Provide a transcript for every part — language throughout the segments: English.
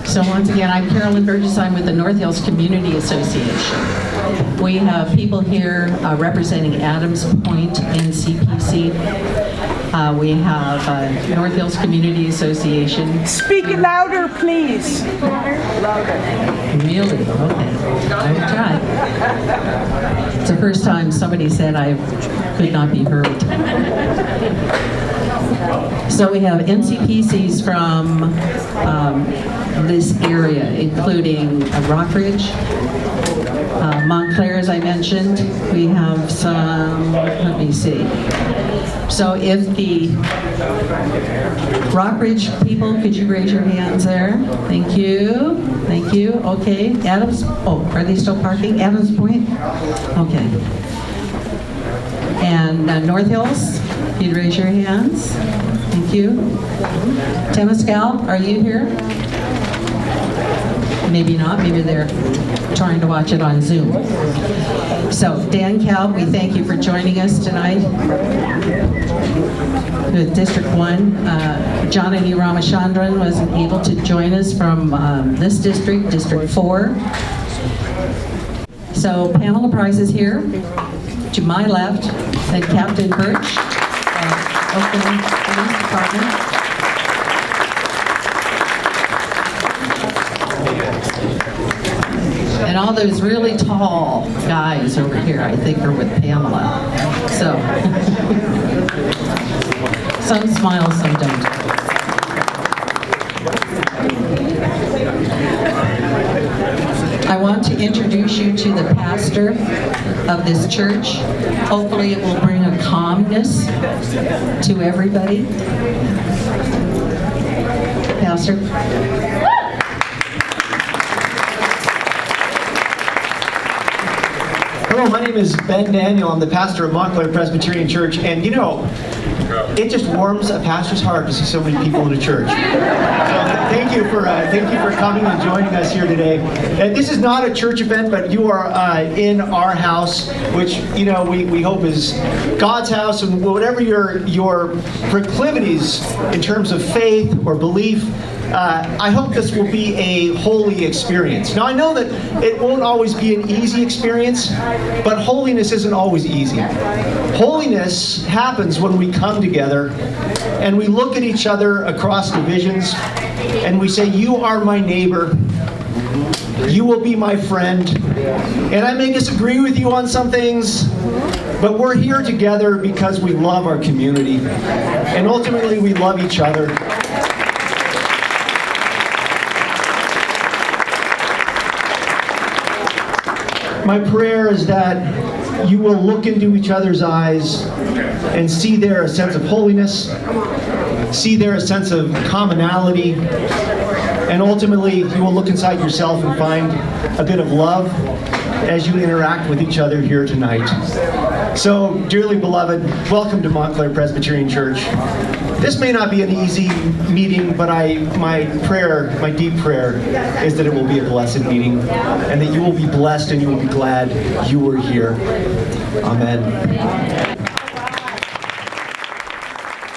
So once again, I'm Carolyn Burgess. I'm with the North Hills Community Association. We have people here representing Adams Point NCPC. We have North Hills Community Association. Speak louder, please. Louder. Really? Okay. I will try. It's the first time somebody said I could not be heard. So we have NCPCs from this area, including Rockridge, Montclair, as I mentioned. We have some, let me see. So if the Rockridge people, could you raise your hands there? Thank you. Thank you. Okay. Adams, oh, are they still parking? Adams Point? Okay. And North Hills, you'd raise your hands. Thank you. Temescal, are you here? Maybe not. Maybe they're trying to watch it on Zoom. So, Dan Calb, we thank you for joining us tonight with District 1. Janani Ramachandran wasn't able to join us from this district, District 4. So, Pamela Price is here. To my left, and Captain Birch, Oakland Police Department. And all those really tall guys over here, I think, are with Pamela. So, some smile, some don't. I want to introduce you to the pastor of this church. Hopefully it will bring a calmness to everybody. Pastor. Hello, my name is Ben Daniel. I'm the pastor of Montclair Presbyterian Church, and you know, it just warms a pastor's heart to see so many people in the church. So thank you for coming and joining us here today. And this is not a church event, but you are in our house, which you know we hope is God's house, and whatever your proclivities in terms of faith or belief. I hope this will be a holy experience. Now I know that it won't always be an easy experience, but holiness isn't always easy. Holiness happens when we come together and we look at each other across divisions and we say, you are my neighbor, you will be my friend, and I may disagree with you on some things, but we're here together because we love our community and ultimately we love each other. My prayer is that you will look into each other's eyes and see there a sense of holiness, see there a sense of commonality, and ultimately you will look inside yourself and find a bit of love as you interact with each other here tonight. So, dearly beloved, welcome to Montclair Presbyterian Church. This may not be an easy meeting, but my deep prayer, is that it will be a blessed meeting, and that you will be blessed and you will be glad you were here. Amen.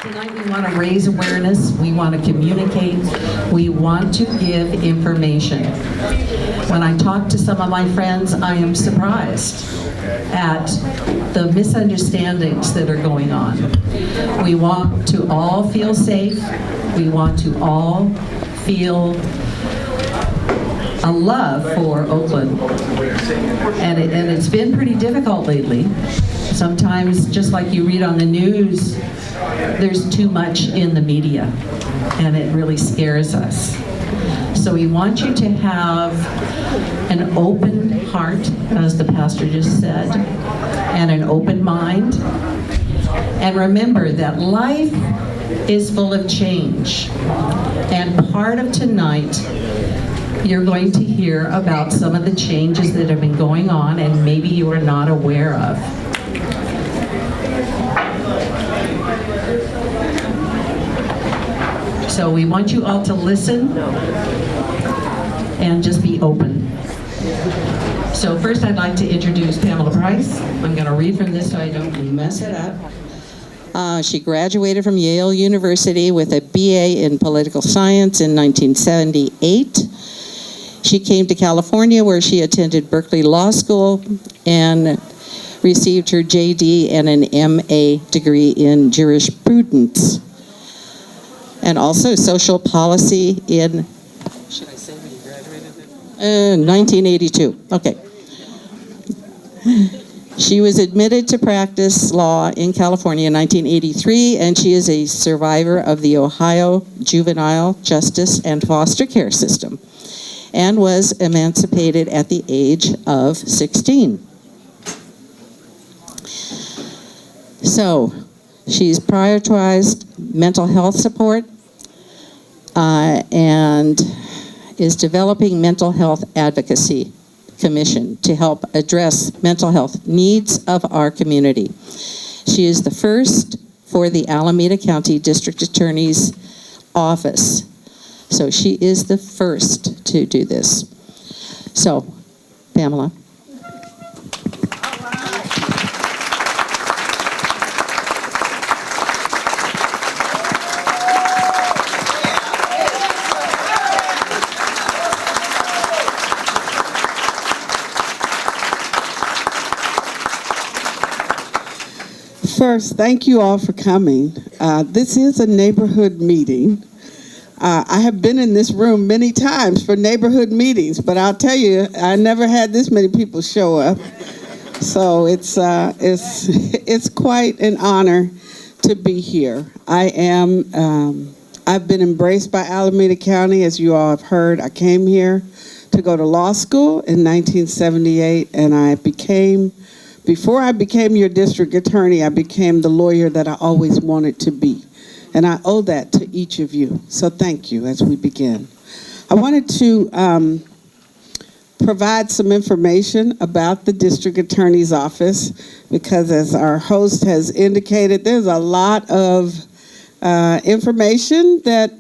Tonight we want to raise awareness, we want to communicate, we want to give information. When I talk to some of my friends, I am surprised at the misunderstandings that are going on. We want to all feel safe. We want to all feel a love for Oakland. And it's been pretty difficult lately. Sometimes, just like you read on the news, there's too much in the media, and it really scares us. So we want you to have an open heart, as the pastor just said, and an open mind. And remember that life is full of change. And part of tonight, you're going to hear about some of the changes that have been going on and maybe you are not aware of. So we want you all to listen and just be open. So first I'd like to introduce Pamela Price. I'm going to read from this so I don't mess it up. She graduated from Yale University with a BA in political science in 1978. She came to California, where she attended Berkeley Law School and received her JD and an MA degree in jurisprudence, and also social policy in, should I say when you graduated? 1982, okay. She was admitted to practice law in California in 1983, and she is a survivor of the Ohio juvenile justice and foster care system, and was emancipated at the age of 16. So, she's prioritized mental health support and is developing mental health advocacy commission to help address mental health needs of our community. She is the first for the Alameda County District Attorney's office. So she is the first to do this. So, Pamela. First, thank you all for coming. This is a neighborhood meeting. I have been in this room many times for neighborhood meetings, but I'll tell you, I never had this many people show up. So it's quite an honor to be here. I've been embraced by Alameda County, as you all have heard. I came here to go to law school in 1978, and before I became your district attorney, I became the lawyer that I always wanted to be. And I owe that to each of you. So thank you as we begin. I wanted to provide some information about the district attorney's office, because as our host has indicated, there's a lot of information that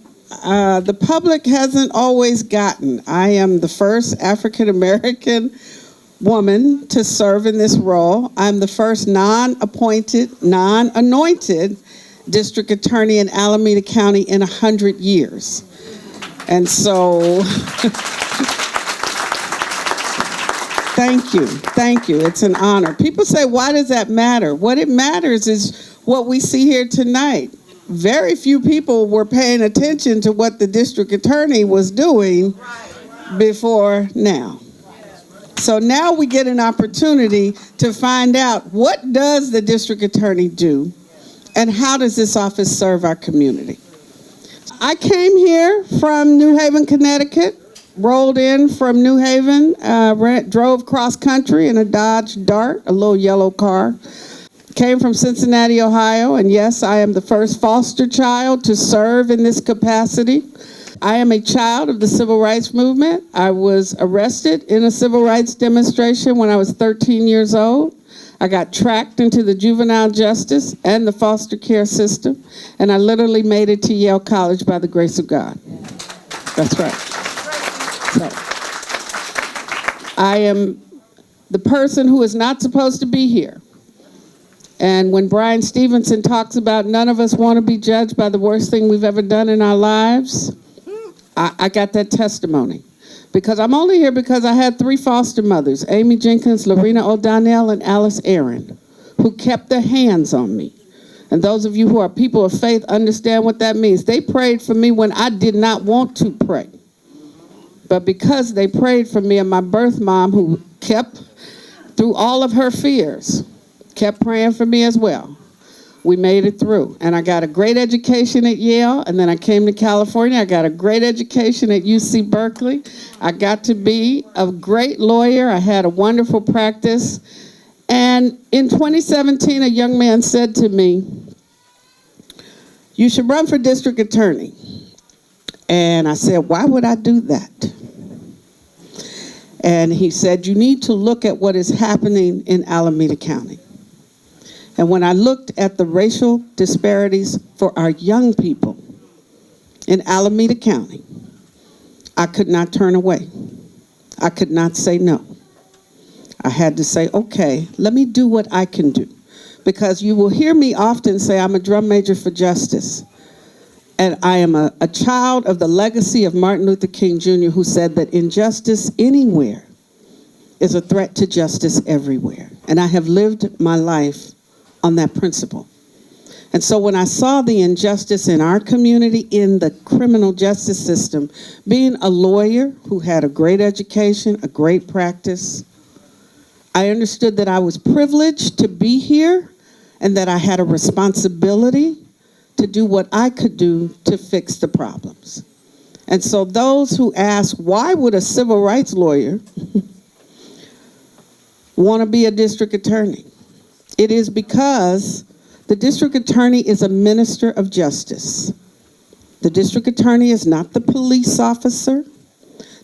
the public hasn't always gotten. I am the first African-American woman to serve in this role. I'm the first non-appointed, non-anointed district attorney in Alameda County in 100 years. And so, thank you, it's an honor. People say, why does that matter? What it matters is what we see here tonight. Very few people were paying attention to what the district attorney was doing before now. So now we get an opportunity to find out, what does the district attorney do, and how does this office serve our community? I came here from New Haven, Connecticut, rolled in from New Haven, drove cross country in a Dodge Dart, a little yellow car. Came from Cincinnati, Ohio, and yes, I am the first foster child to serve in this capacity. I am a child of the civil rights movement. I was arrested in a civil rights demonstration when I was 13 years old. I got tracked into the juvenile justice and the foster care system, and I literally made it to Yale College by the grace of God. That's right. So, I am the person who is not supposed to be here. And when Brian Stevenson talks about none of us want to be judged by the worst thing we've ever done in our lives, I got that testimony. Because I'm only here because I had 3 foster mothers, Amy Jenkins, Lorena O'Donnell, and Alice Aaron, who kept their hands on me. And those of you who are people of faith understand what that means. They prayed for me when I did not want to pray. But because they prayed for me, and my birth mom, who kept, through all of her fears, kept praying for me as well, we made it through. And I got a great education at Yale, and then I came to California. I got a great education at UC Berkeley. I got to be a great lawyer. I had a wonderful practice. And in 2017, a young man said to me, "You should run for district attorney." And I said, "Why would I do that?" And he said, "You need to look at what is happening in Alameda County." And when I looked at the racial disparities for our young people in Alameda County, I could not turn away. I could not say no. I had to say, okay, let me do what I can do. Because you will hear me often say I'm a drum major for justice. And I am a child of the legacy of Martin Luther King Jr., who said that injustice anywhere is a threat to justice everywhere. And I have lived my life on that principle. And so when I saw the injustice in our community, in the criminal justice system, being a lawyer who had a great education, a great practice, I understood that I was privileged to be here and that I had a responsibility to do what I could do to fix the problems. And so those who ask, why would a civil rights lawyer want to be a district attorney? It is because the district attorney is a minister of justice. The district attorney is not the police officer.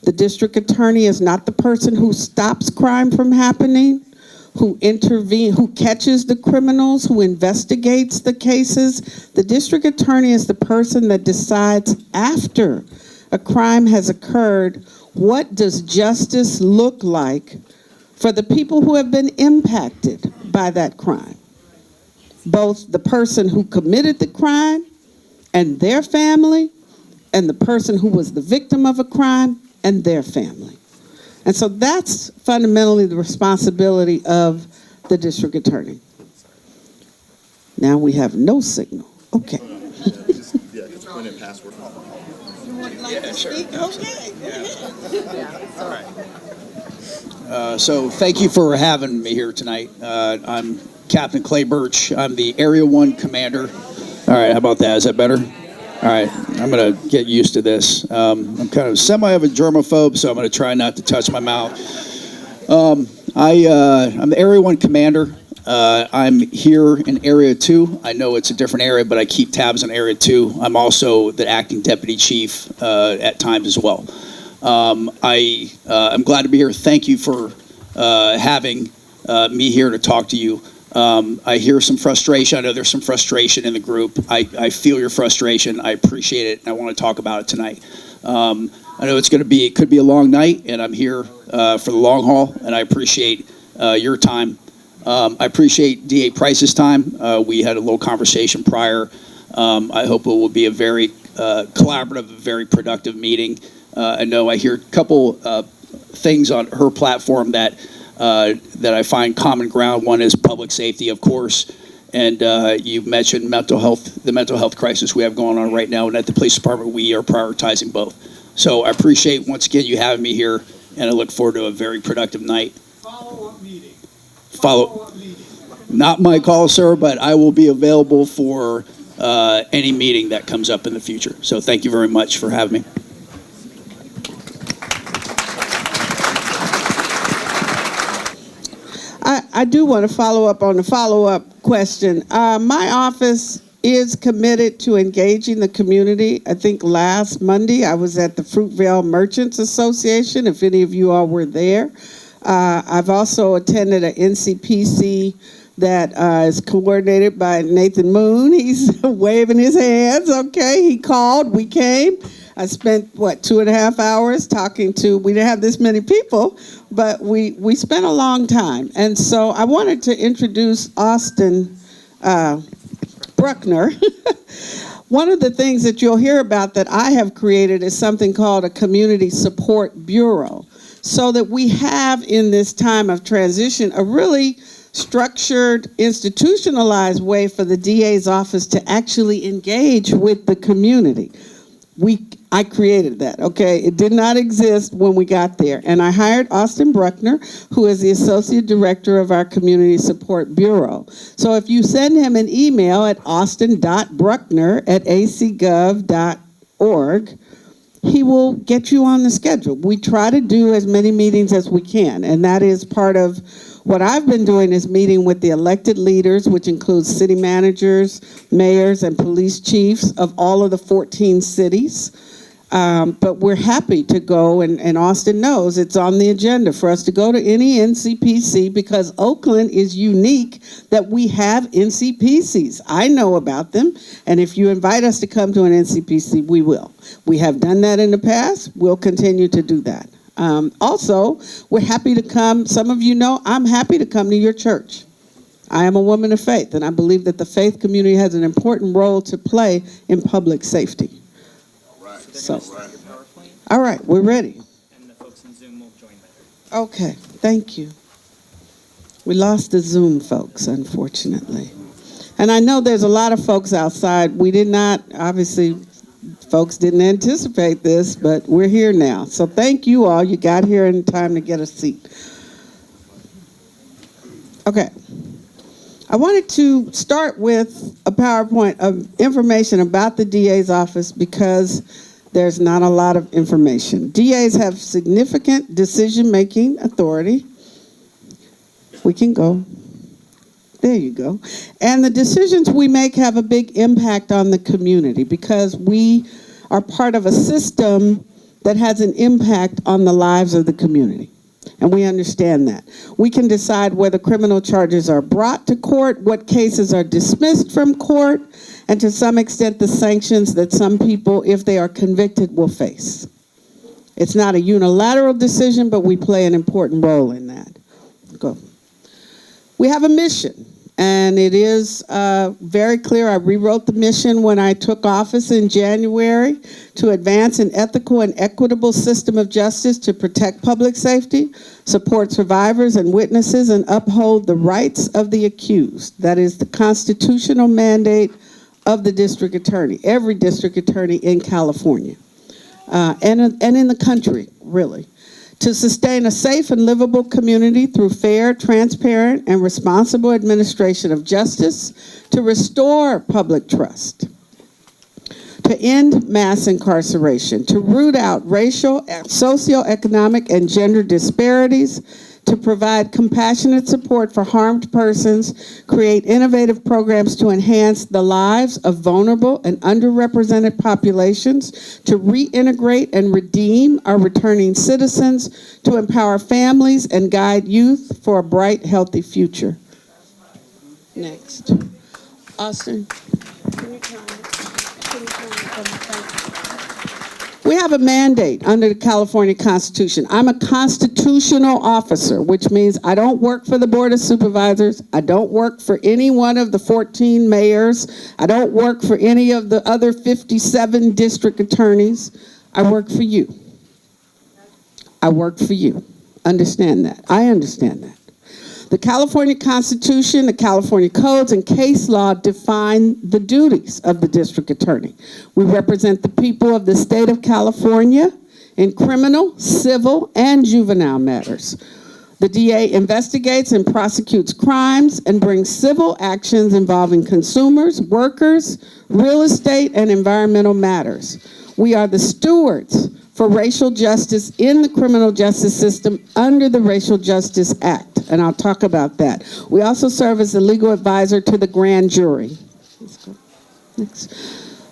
The district attorney is not the person who stops crime from happening, who intervenes, who catches the criminals, who investigates the cases. The district attorney is the person that decides after a crime has occurred, what does justice look like for the people who have been impacted by that crime? Both the person who committed the crime and their family, and the person who was the victim of a crime and their family. And so that's fundamentally the responsibility of the district attorney. Now we have no signal. Okay. Yeah, because put in password. Yeah, sure. Okay. So thank you for having me here tonight. I'm Captain Clay Birch. I'm the Area 1 Commander. All right, how about that? Is that better? All right, I'm going to get used to this. I'm kind of of a germaphobe, so I'm going to try not to touch my mouth. I'm the Area 1 Commander. I'm here in Area 2. I know it's a different area, but I keep tabs on Area 2. I'm also the acting deputy chief at times as well. I'm glad to be here. Thank you for having me here to talk to you. I hear some frustration. I know there's some frustration in the group. I feel your frustration. I appreciate it, and I want to talk about it tonight. I know it could be a long night, and I'm here for the long haul, and I appreciate your time. I appreciate DA Price's time. We had a little conversation prior. I hope it will be a very collaborative, very productive meeting. I know I hear a couple things on her platform that I find common ground. One is public safety, of course, and you mentioned the mental health crisis we have going on right now, and at the police department we are prioritizing both. So I appreciate once again you having me here, and I look forward to a very productive night. Follow-up meeting. Not my call, sir, but I will be available for any meeting that comes up in the future. So thank you very much for having me. I do want to follow up on the follow-up question. My office is committed to engaging the community. I think last Monday I was at the Fruitvale Merchants Association, if any of you all were there. I've also attended an NCPC that is coordinated by Nathan Moon. He's waving his hands, okay? He called, we came. I spent, 2.5 hours talking to, we didn't have this many people, but we spent a long time. And so I wanted to introduce Austin Bruckner. One of the things that you'll hear about that I have created is something called a Community Support Bureau, so that we have in this time of transition a really structured, institutionalized way for the DA's office to actually engage with the community. I created that, okay? It did not exist when we got there. And I hired Austin Bruckner, who is the Associate Director of our Community Support Bureau. So if you send him an email at austin.bruckner@acgov.org, he will get you on the schedule. We try to do as many meetings as we can, and that is part of what I've been doing, is meeting with the elected leaders, which includes city managers, mayors, and police chiefs of all of the 14 cities. But we're happy to go, and Austin knows it's on the agenda for us to go to any NCPC, because Oakland is unique that we have NCPCs. I know about them, and if you invite us to come to an NCPC, we will. We have done that in the past. We'll continue to do that. Also, we're happy to come. Some of you know I'm happy to come to your church. I am a woman of faith, and I believe that the faith community has an important role to play in public safety. So, all right, we're ready. And the folks in Zoom will join later. Okay, thank you. We lost the Zoom folks, unfortunately. And I know there's a lot of folks outside. We did not, obviously, folks didn't anticipate this, but we're here now. So thank you all. You got here in time to get a seat. Okay. I wanted to start with a PowerPoint of information about the DA's office because there's not a lot of information. DAs have significant decision-making authority. We can go. There you go. And the decisions we make have a big impact on the community because we are part of a system that has an impact on the lives of the community. And we understand that. We can decide whether criminal charges are brought to court, what cases are dismissed from court, and to some extent the sanctions that some people, if they are convicted, will face. It's not a unilateral decision, but we play an important role in that. Go. We have a mission, and it is very clear. I rewrote the mission when I took office in January to advance an ethical and equitable system of justice to protect public safety, support survivors and witnesses, and uphold the rights of the accused. That is the constitutional mandate of the district attorney, every district attorney in California, and in the country, really. To sustain a safe and livable community through fair, transparent, and responsible administration of justice, to restore public trust, to end mass incarceration, to root out racial, socioeconomic, and gender disparities, to provide compassionate support for harmed persons, create innovative programs to enhance the lives of vulnerable and underrepresented populations, to reintegrate and redeem our returning citizens, to empower families and guide youth for a bright, healthy future. Next. Austin. We have a mandate under the California Constitution. I'm a constitutional officer, which means I don't work for the Board of Supervisors. I don't work for any one of the 14 mayors. I don't work for any of the other 57 district attorneys. I work for you. I work for you. Understand that. I understand that. The California Constitution, the California codes, and case law define the duties of the district attorney. We represent the people of the state of California in criminal, civil, and juvenile matters. The DA investigates and prosecutes crimes and brings civil actions involving consumers, workers, real estate, and environmental matters. We are the stewards for racial justice in the criminal justice system under the Racial Justice Act, and I'll talk about that. We also serve as the legal advisor to the grand jury. Let's go. Next.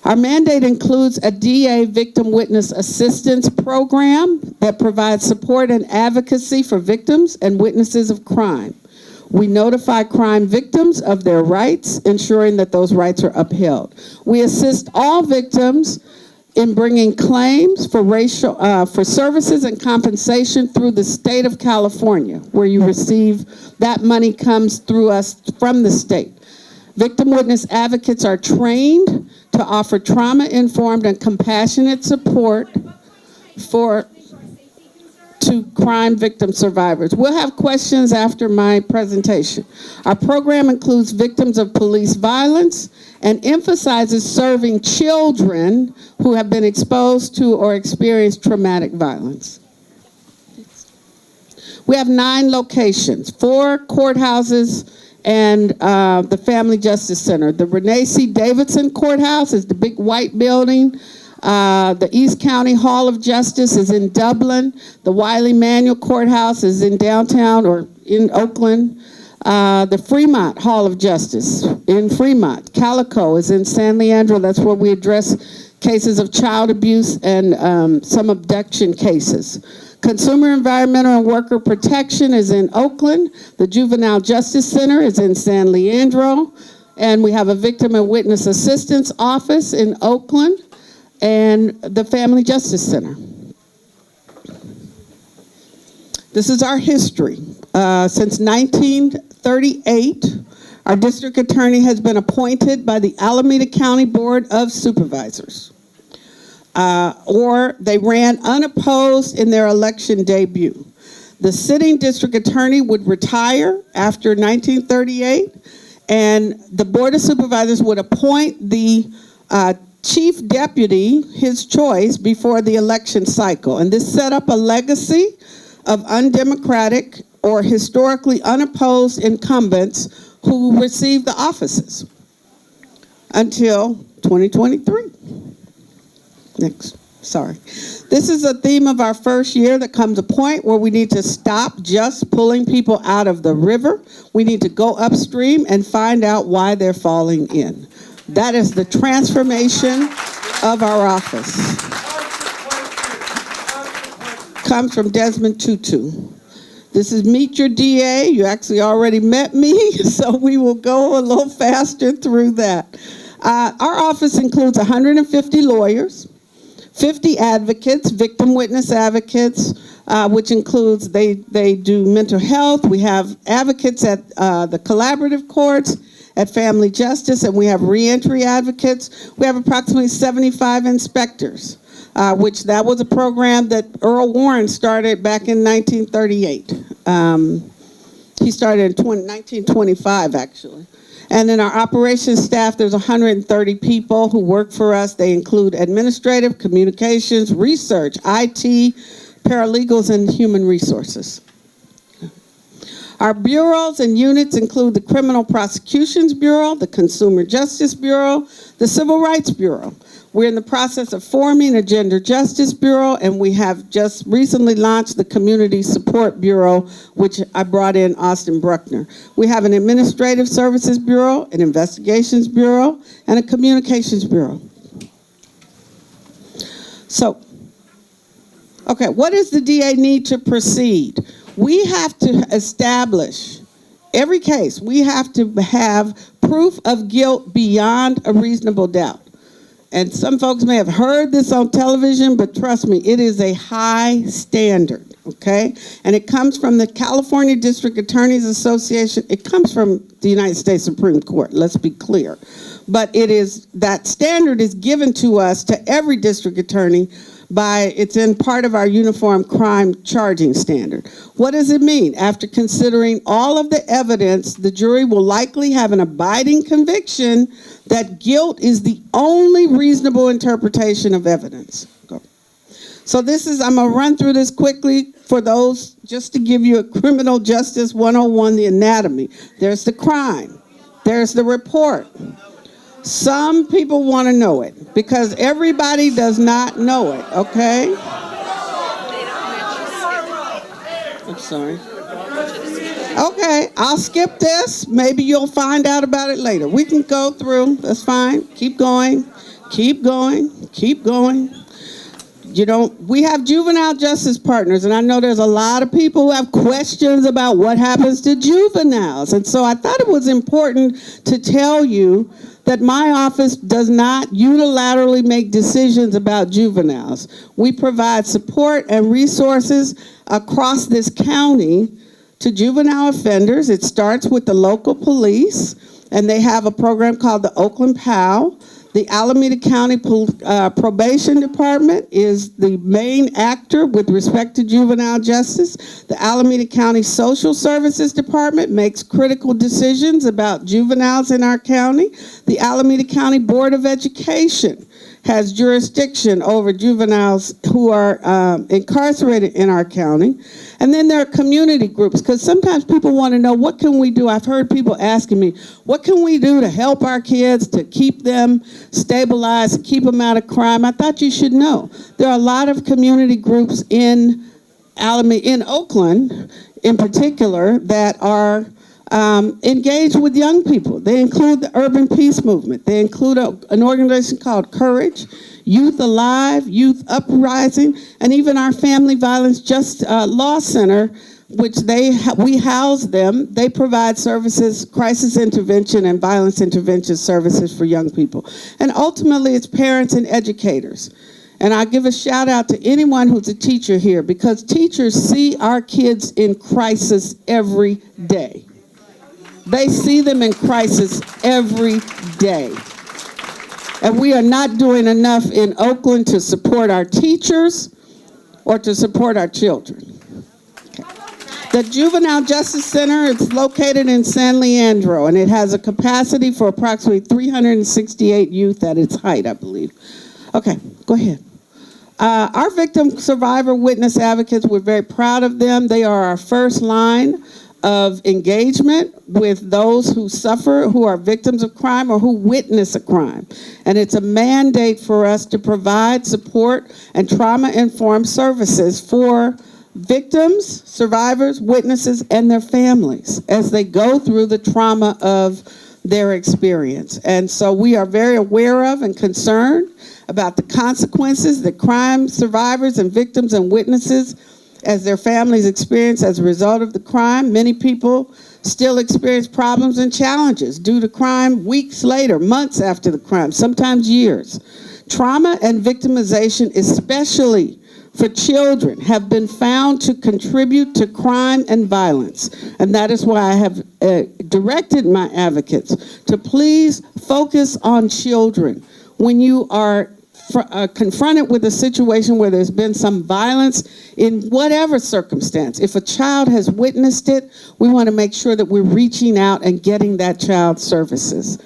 Our mandate includes a DA victim witness assistance program that provides support and advocacy for victims and witnesses of crime. We notify crime victims of their rights, ensuring that those rights are upheld. We assist all victims in bringing claims for services and compensation through the state of California, where you receive, that money comes through us from the state. Victim witness advocates are trained to offer trauma-informed and compassionate support to crime victim survivors. We'll have questions after my presentation. Our program includes victims of police violence and emphasizes serving children who have been exposed to or experienced traumatic violence. We have 9 locations, 4 courthouses and the Family Justice Center. The Renee C. Davidson Courthouse is the big white building. The East County Hall of Justice is in Dublin. The Wiley Manuel Courthouse is in downtown or in Oakland. The Fremont Hall of Justice in Fremont. Calico is in San Leandro. That's where we address cases of child abuse and some abduction cases. Consumer Environmental and Worker Protection is in Oakland. The Juvenile Justice Center is in San Leandro. And we have a Victim and Witness Assistance Office in Oakland and the Family Justice Center. This is our history. Since 1938, Our district attorney has been appointed by the Alameda County Board of Supervisors, or they ran unopposed in their election debut. The sitting district attorney would retire after 1938, and the Board of Supervisors would appoint the chief deputy, his choice, before the election cycle. And this set up a legacy of undemocratic or historically unopposed incumbents who received the offices until 2023. Next, sorry. This is a theme of our first year. That comes a point where we need to stop just pulling people out of the river. We need to go upstream and find out why they're falling in. That is the transformation of our office. Comes from Desmond Tutu. This is Meet Your DA. You actually already met me, so we will go a little faster through that. Our office includes 150 lawyers, 50 advocates, victim witness advocates, which includes they do mental health. We have advocates at the collaborative courts, at family justice, and we have reentry advocates. We have approximately 75 inspectors, which that was a program that Earl Warren started back in 1938. He started in 1925, actually. And in our operations staff, there's 130 people who work for us. They include administrative, communications, research, IT, paralegals, and human resources. Our bureaus and units include the Criminal Prosecutions Bureau, the Consumer Justice Bureau, the Civil Rights Bureau. We're in the process of forming a Gender Justice Bureau, and we have just recently launched the Community Support Bureau, which I brought in Austin Bruckner. We have an Administrative Services Bureau, an Investigations Bureau, and a Communications Bureau. So, okay, what does the DA need to proceed? We have to establish, every case, we have to have proof of guilt beyond a reasonable doubt. And some folks may have heard this on television, but trust me, it is a high standard, okay? And it comes from the California District Attorneys Association. It comes from the United States Supreme Court, let's be clear. But it is, that standard is given to us, to every district attorney, it's in part of our uniform crime charging standard. What does it mean? After considering all of the evidence, the jury will likely have an abiding conviction that guilt is the only reasonable interpretation of evidence. Go. So this is, I'm gonna run through this quickly for those, just to give you a criminal justice 101, the anatomy. There's the crime, there's the report. Some people want to know it because everybody does not know it, okay? I'm sorry. Okay, I'll skip this. Maybe you'll find out about it later. We can go through, that's fine. Keep going, keep going, keep going. You know, we have juvenile justice partners, and I know there's a lot of people who have questions about what happens to juveniles. And so I thought it was important to tell you that my office does not unilaterally make decisions about juveniles. We provide support and resources across this county to juvenile offenders. It starts with the local police, and they have a program called the Oakland POW. The Alameda County Probation Department is the main actor with respect to juvenile justice. The Alameda County Social Services Department makes critical decisions about juveniles in our county. The Alameda County Board of Education has jurisdiction over juveniles who are incarcerated in our county. And then there are community groups, because sometimes people want to know, what can we do? I've heard people asking me, what can we do to help our kids, to keep them stabilized, keep them out of crime? I thought you should know. There are a lot of community groups in Oakland, in particular, that are engaged with young people. They include the Urban Peace Movement. They include an organization called Courage, Youth Alive, Youth Uprising, and even our Family Violence Law Center, which we house them. They provide services, crisis intervention and violence intervention services for young people. And ultimately, it's parents and educators. And I give a shout out to anyone who's a teacher here, because teachers see our kids in crisis every day. They see them in crisis every day. And we are not doing enough in Oakland to support our teachers or to support our children. The Juvenile Justice Center is located in San Leandro, and it has a capacity for approximately 368 youth at its height, I believe. Okay, go ahead. Our victim, survivor, witness advocates, we're very proud of them. They are our first line of engagement with those who suffer, who are victims of crime or who witness a crime. And it's a mandate for us to provide support and trauma-informed services for victims, survivors, witnesses, and their families as they go through the trauma of their experience. And so we are very aware of and concerned about the consequences that crime survivors and victims and witnesses as their families experience as a result of the crime. Many people still experience problems and challenges due to crime weeks later, months after the crime, sometimes years. Trauma and victimization, especially for children, have been found to contribute to crime and violence. And that is why I have directed my advocates to please focus on children. When you are confronted with a situation where there's been some violence in whatever circumstance, if a child has witnessed it, we want to make sure that we're reaching out and getting that child services.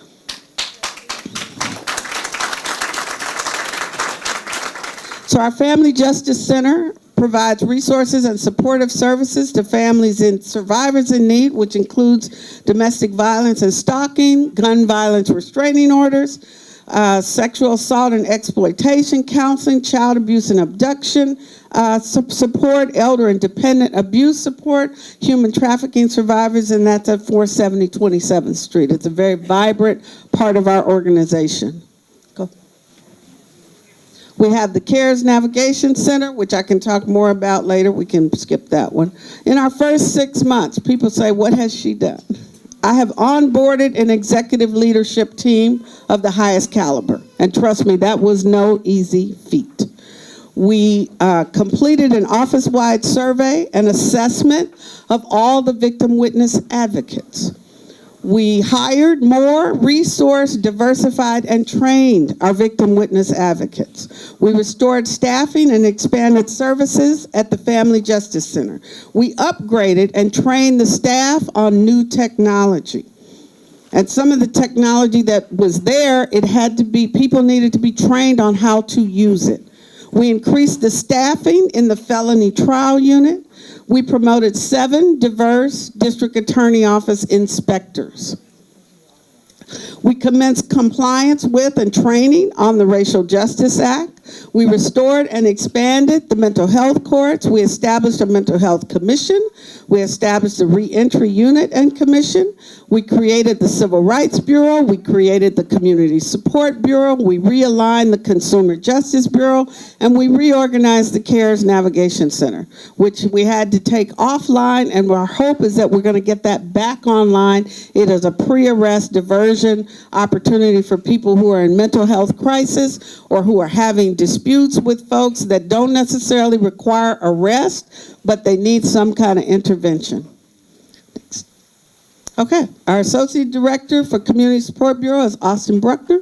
So our Family Justice Center provides resources and supportive services to families and survivors in need, which includes domestic violence and stalking, gun violence restraining orders, sexual assault and exploitation counseling, child abuse and abduction support, elder and dependent abuse support, human trafficking survivors, and that's at 470 27th Street. It's a very vibrant part of our organization. Go. We have the CARES Navigation Center, which I can talk more about later. We can skip that one. In our first 6 months, people say, what has she done? I have onboarded an executive leadership team of the highest caliber. And trust me, that was no easy feat. We completed an office-wide survey and assessment of all the victim witness advocates. We hired more, resourced, diversified, and trained our victim witness advocates. We restored staffing and expanded services at the Family Justice Center. We upgraded and trained the staff on new technology. And some of the technology that was there, it had to be, people needed to be trained on how to use it. We increased the staffing in the felony trial unit. We promoted 7 diverse district attorney office inspectors. We commenced compliance with and training on the Racial Justice Act. We restored and expanded the mental health courts. We established a mental health commission. We established the reentry unit and commission. We created the Civil Rights Bureau. We created the Community Support Bureau. We realigned the Consumer Justice Bureau, and we reorganized the CARES Navigation Center, which we had to take offline, and our hope is that we're going to get that back online. It is a pre-arrest diversion opportunity for people who are in mental health crisis or who are having disputes with folks that don't necessarily require arrest, but they need some kind of intervention. Next. Okay, our Associate Director for Community Support Bureau is Austin Bruckner.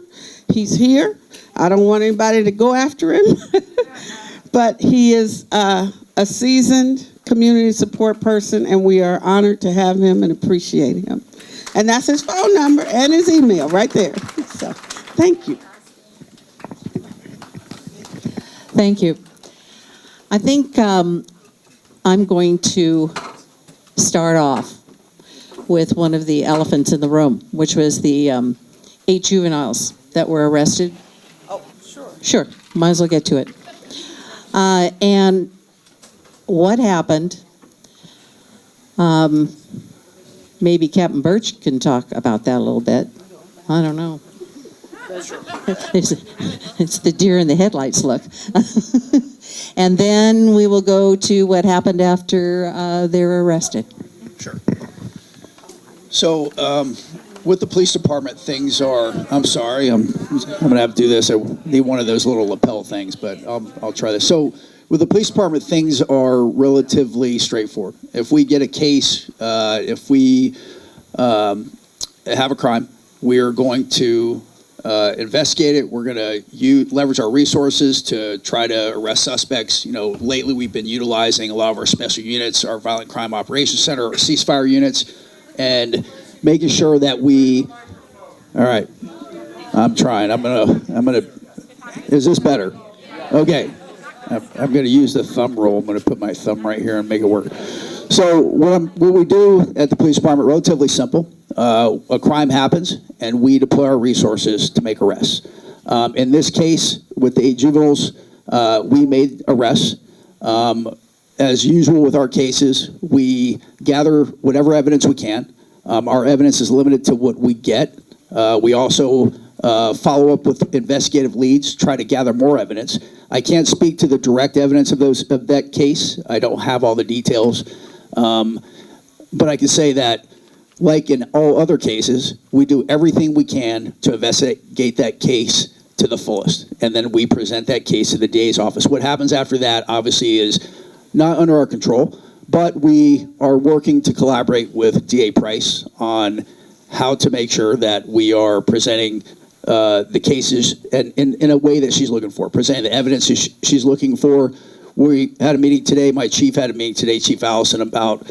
He's here. I don't want anybody to go after him, but he is a seasoned community support person, and we are honored to have him and appreciate him. And that's his phone number and his email right there. So, thank you. Thank you. I think I'm going to start off with one of the elephants in the room, which was the 8 juveniles that were arrested. Oh, sure. Sure, might as well get to it. And what happened, maybe Captain Birch can talk about that a little bit. I don't know. It's the deer in the headlights look. And then we will go to what happened after they were arrested. Sure. So, with the police department, things are, I'm sorry, I'm going to have to do this. I need one of those little lapel things, but I'll try this. So, with the police department, things are relatively straightforward. If we get a case, if we have a crime. We are going to investigate it. We're going to leverage our resources to try to arrest suspects. You know, lately we've been utilizing a lot of our special units, our Violent Crime Operations Center, our ceasefire units, and making sure that we. All right, I'm trying. I'm gonna. Is this better? Okay, I'm gonna use the thumb rule. I'm gonna put my thumb right here and make it work. So what we do at the police department, relatively simple. A crime happens, and we deploy our resources to make arrests. In this case, with the 8 juveniles, we made arrests. As usual with our cases, we gather whatever evidence we can. Our evidence is limited to what we get. We also follow up with investigative leads, try to gather more evidence. I can't speak to the direct evidence of that case. I don't have all the details. But I can say that, like in all other cases, we do everything we can to investigate that case to the fullest. And then we present that case to the DA's office. What happens after that, obviously, is not under our control, but we are working to collaborate with DA Price on how to make sure that we are presenting the cases in a way that she's looking for, presenting the evidence she's looking for. We had a meeting today, my chief had a meeting today, Chief Allison, about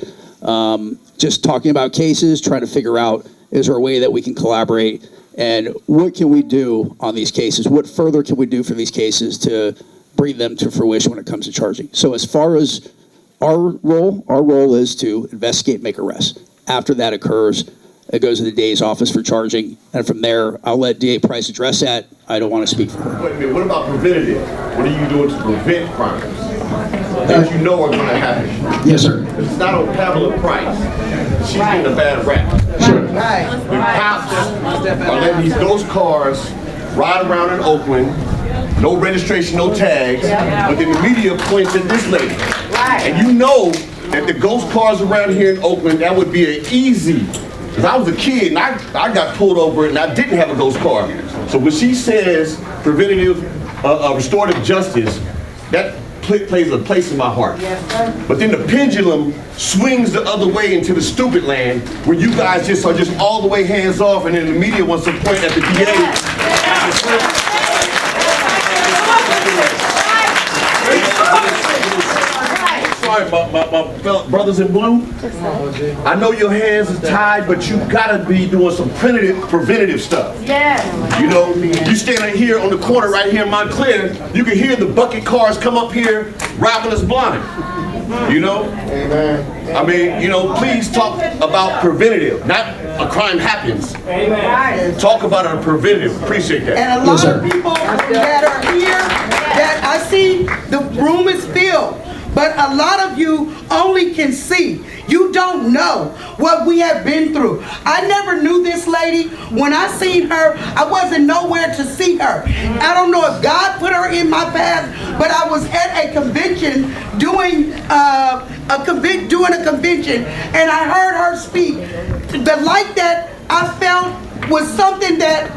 just talking about cases, trying to figure out, is there a way that we can collaborate, and what can we do on these cases? What further can we do for these cases to bring them to fruition when it comes to charging? So as far as our role is to investigate, make arrests. After that occurs, it goes to the DA's office for charging, and from there, I'll let DA Price address that. I don't want to speak for her. Wait a minute, what about preventative? What are you doing to prevent crimes that you know are going to happen? Yes, sir. It's not on Pamela Price. She's getting a bad rap. Sure. The cops are letting these ghost cars ride around in Oakland, no registration, no tags, but then the media points at this lady. And you know that the ghost cars around here in Oakland, that would be an easy, because I was a kid and I got pulled over and I didn't have a ghost car. So when she says preventative, restorative justice, that plays a place in my heart. But then the pendulum swings the other way into the stupid land where you guys just are just all the way hands off, and then the media wants to point at the DA. Sorry, my fellow brothers in blue. I know your hands are tied, but you gotta be doing some preventative stuff. Yeah. You know, you standing here on the corner right here in Montclair, you can hear the bucket cars come up here robbing us blind. You know? Amen. I mean, you know, please talk about preventative, not a crime happens. Amen. Talk about a preventative. Appreciate that. And a lot of people that are here, that I see the room is filled, but a lot of you only can see. You don't know what we have been through. I never knew this lady. When I seen her, I wasn't nowhere to see her. I don't know if God put her in my path, but I was at a convention doing a convention, and I heard her speak. The light that I felt was something that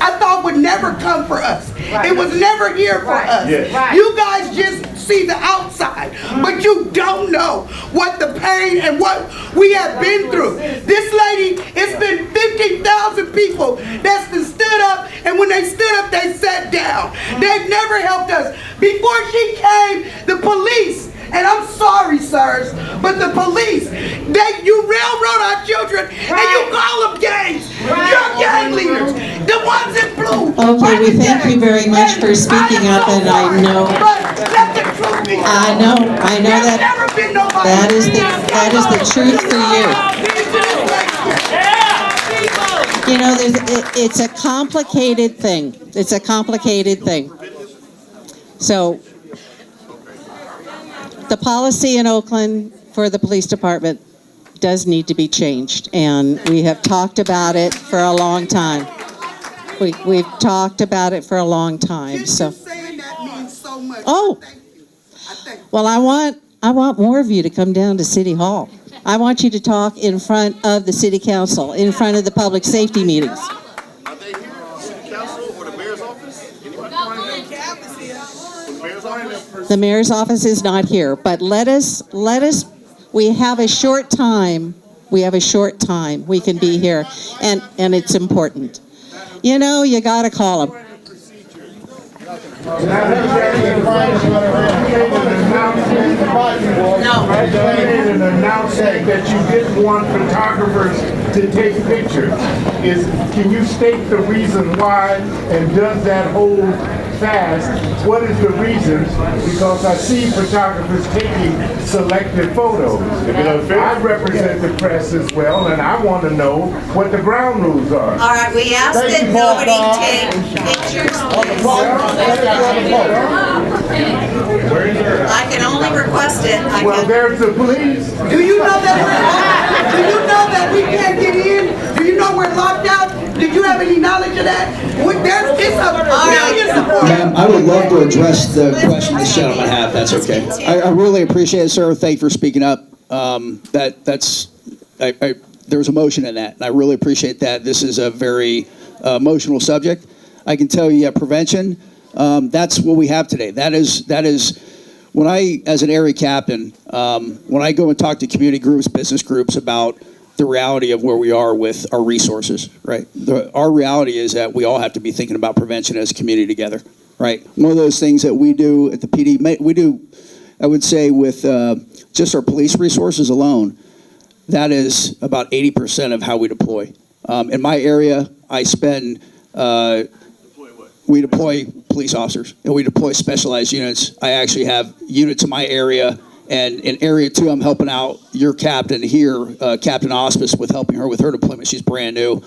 I thought would never come for us. It was never here for us. Yes. You guys just see the outside, but you don't know what the pain and what we have been through. This lady, it's been 50,000 people that's been stood up, and when they stood up, they sat down. They've never helped us. Before she came, the police, and I'm sorry, sirs, but the police, you railroad our children, and you call them gangs. You're gang leaders, the ones in blue. Okay, we thank you very much for speaking up, and I know that is the truth for you. You know, it's a complicated thing. It's a complicated thing. So, the policy in Oakland for the police department does need to be changed, and we have talked about it for a long time. We've talked about it for a long time. So, saying that means so much. oh, well, I want more of you to come down to City Hall. I want you to talk in front of the City Council, in front of the public safety meetings. Are they here? City Council or the mayor's office? Anybody? The mayor's office? The mayor's office is not here, but let us, we have a short time We have a short time. We can be here, and it's important. You know, you got to call them. You made an announcement that you didn't want photographers to take pictures. Can you state the reason why, and does that hold fast? What is the reason? Because I see photographers taking selected photos. I represent the press as well, and I want to know what the ground rules are. All right, we ask that nobody take pictures, please. I can only request it. Well, there's the police. Do you know that we can't get in? Do you know we're locked out? Did you have any knowledge of that? It's a million support. Ma'am, I would love to address the question this gentleman had, if that's okay. I really appreciate it, sir. Thank you for speaking up. There's emotion in that, and I really appreciate that. This is a very emotional subject. I can tell you, prevention, that's what we have today. That is, when I, as an area captain, when I go and talk to community groups, business groups about the reality of where we are with our resources, right? Our reality is that we all have to be thinking about prevention as a community together, right? One of those things that we do at the PD, we do, I would say, with just our police resources alone, that is about 80% of how we deploy. In my area, I spend, we deploy police officers, and we deploy specialized units. I actually have units in my area. And in Area 2, I'm helping out your captain here, Captain Auspice, with helping her with her deployment. She's brand new.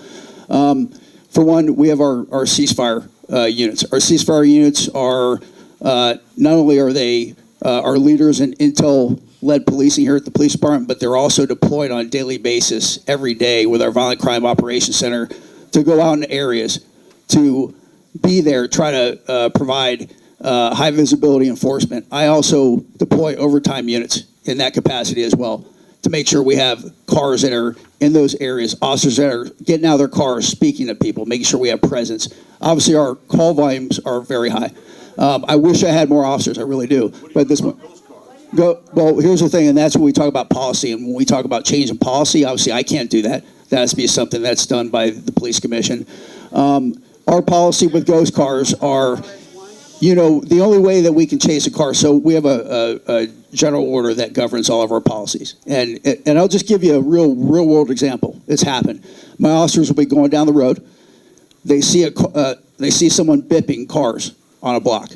For one, we have our ceasefire units. Our ceasefire units are, not only are they our leaders in intel-led policing here at the police department, but they're also deployed on a daily basis every day with our Violent Crime Operations Center to go out in areas, to be there, try to provide high visibility enforcement. I also deploy overtime units in that capacity as well to make sure we have cars that are in those areas, officers that are getting out of their cars, speaking to people, making sure we have presence. Obviously, our call volumes are very high. I wish I had more officers, I really do. But this one, well, here's the thing, and that's when we talk about policy, and when we talk about changing policy, obviously I can't do that. That has to be something that's done by the police commission. Our policy with ghost cars are, you know, the only way that we can chase a car, so we have a general order that governs all of our policies. And I'll just give you a real world example. It's happened. My officers will be going down the road. They see someone bipping cars on a block.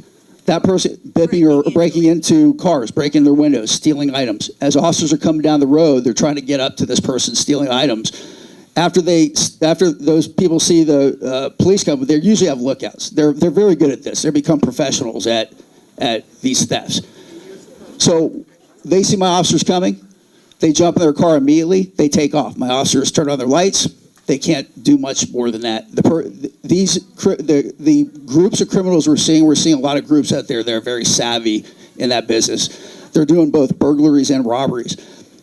That person bipping or breaking into cars, breaking their windows, stealing items. As officers are coming down the road, they're trying to get up to this person stealing items. After those people see the police come, they usually have lookouts. They're very good at this. They become professionals at these thefts. So they see my officers coming. They jump in their car immediately. They take off. My officers turn on their lights. They can't do much more than that. The groups of criminals we're seeing a lot of groups out there that are very savvy in that business. They're doing both burglaries and robberies.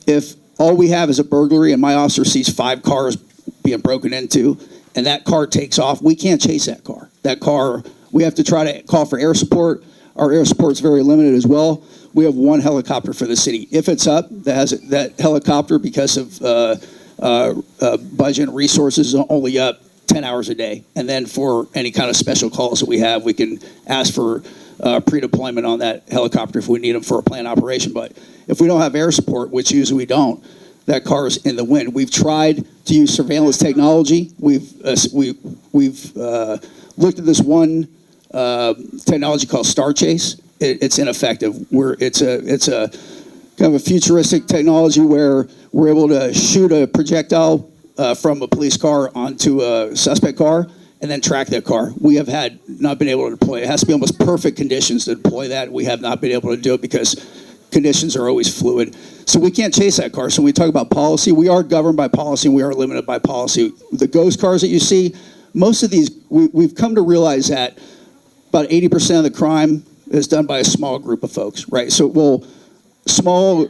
If all we have is a burglary and my officer sees 5 cars being broken into and that car takes off, we can't chase that car. That car, we have to try to call for air support. Our air support's very limited as well. We have 1 helicopter for the city. If it's up, that helicopter, because of budget and resources, is only up 10 hours a day. And then for any kind of special calls that we have, we can ask for pre-deployment on that helicopter if we need them for a planned operation. But if we don't have air support, which usually we don't, that car is in the wind. We've tried to use surveillance technology. We've looked at this one technology called Star Chase. It's ineffective. It's a kind of a futuristic technology where we're able to shoot a projectile from a police car onto a suspect car and then track that car. We have not been able to deploy. It has to be almost perfect conditions to deploy that. We have not been able to do it because conditions are always fluid. So we can't chase that car. So when we talk about policy, we are governed by policy and we are limited by policy. The ghost cars that you see, most of these, we've come to realize that about 80% of the crime is done by a small group of folks, right? So, a small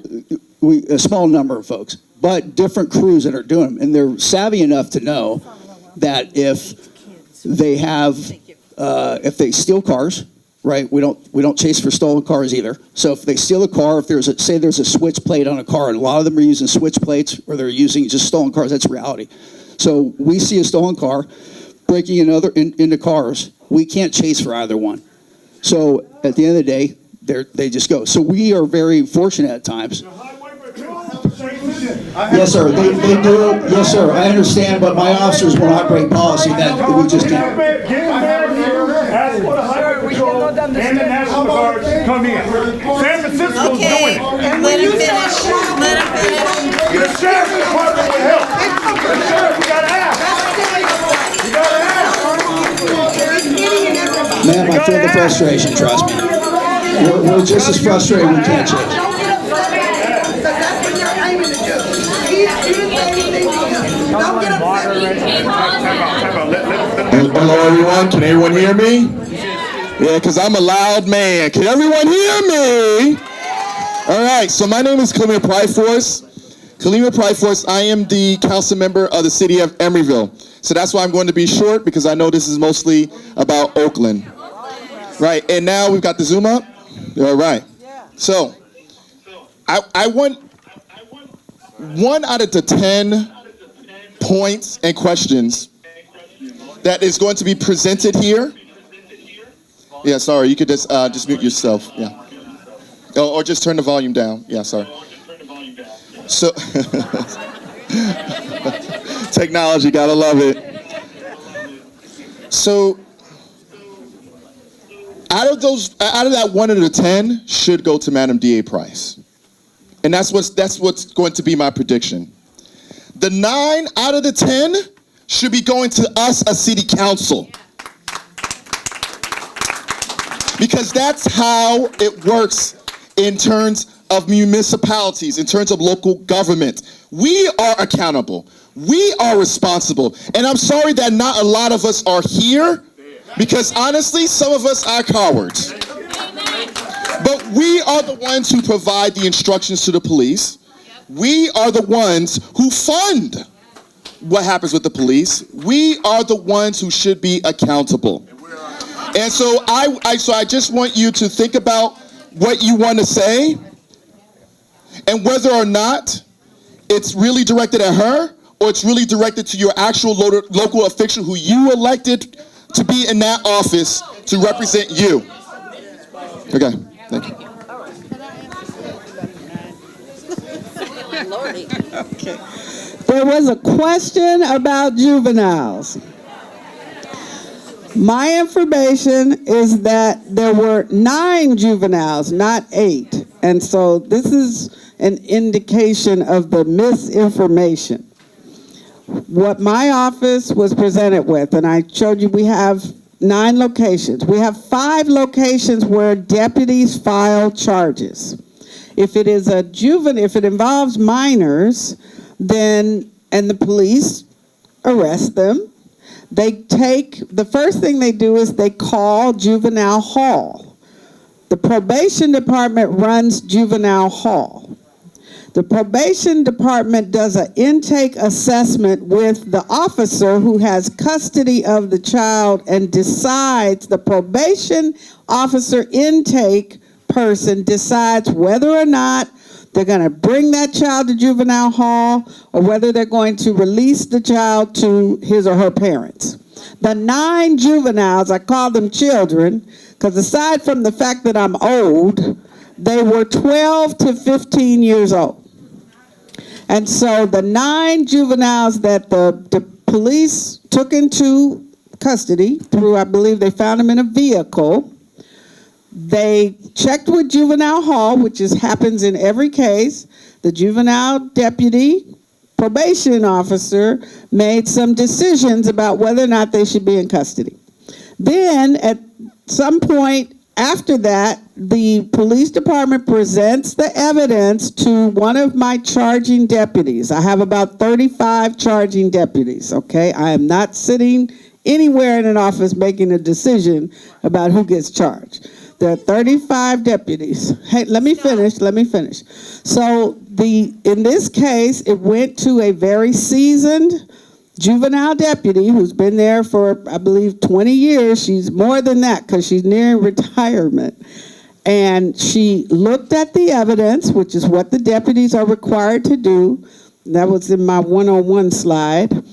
number of folks, but different crews that are doing them. And they're savvy enough to know that if they steal cars, right? We don't chase for stolen cars either. So if they steal a car, if say there's a switch plate on a car, and a lot of them are using switch plates or they're using just stolen cars, that's reality. So we see a stolen car breaking into cars, we can't chase for either one. So at the end of the day, they just go. So we are very fortunate at times. Yes, sir. They do. Yes, sir. I understand, but my officers will not break policy. That we just can't. Ask for the highway patrol and the National Guard to come in. San Francisco's doing it. Let him finish. Let him finish. The sheriff's department will help. The sheriff, you gotta ask. You gotta ask. Ma'am, I feel the frustration. Trust me. We're just as frustrated. We can't change. Hello, everyone. Can everyone hear me? Yeah, because I'm a loud man. Can everyone hear me? All right, so my name is Kalima Pryforce. I am the council member of the city of Emeryville. So that's why I'm going to be short, because I know this is mostly about Oakland. Right, and now we've got the Zoom up. All right. So I want 1 out of the 10 points and questions that is going to be presented here. Yeah, sorry, you could just mute yourself. Yeah. Oh, or just turn the volume down. Yeah, sorry. So, technology, gotta love it. So, out of that 1 out of 10 should go to Madam DA Price. And that's what's going to be my prediction. The 9 out of the 10 should be going to us as city council. Because that's how it works in terms of municipalities, in terms of local government. We are accountable. We are responsible. And I'm sorry that not a lot of us are here, because honestly, some of us are cowards. But we are the ones who provide the instructions to the police. We are the ones who fund what happens with the police. We are the ones who should be accountable. And so I just want you to think about what you want to say and whether or not it's really directed at her or it's really directed to your actual local official who you elected to be in that office to represent you. Okay, thank you. Okay. There was a question about juveniles. My information is that there were 9 juveniles, not 8. And so this is an indication of the misinformation. What my office was presented with, and I showed you we have 9 locations. We have 5 locations where deputies file charges. If it is if it involves minors, then, and the police arrest them, the first thing they do is they call juvenile hall. The probation department runs juvenile hall. The probation department does an intake assessment with the officer who has custody of the child and decides, the probation officer intake person decides whether or not they're going to bring that child to juvenile hall or whether they're going to release the child to his or her parents. The 9 juveniles, I call them children, because aside from the fact that I'm old, they were 12 to 15 years old. And so the 9 juveniles that the police took into custody through, I believe they found them in a vehicle, they checked with juvenile hall, which happens in every case. The juvenile deputy probation officer made some decisions about whether or not they should be in custody. Then at some point after that, the police department presents the evidence to one of my charging deputies. I have about 35 charging deputies, okay? I am not sitting anywhere in an office making a decision about who gets charged. There are 35 deputies. Hey, let me finish. So in this case, it went to a very seasoned juvenile deputy who's been there for, I believe, 20 years. She's more than that because she's near retirement. And she looked at the evidence, which is what the deputies are required to do. That was in my 101 slide.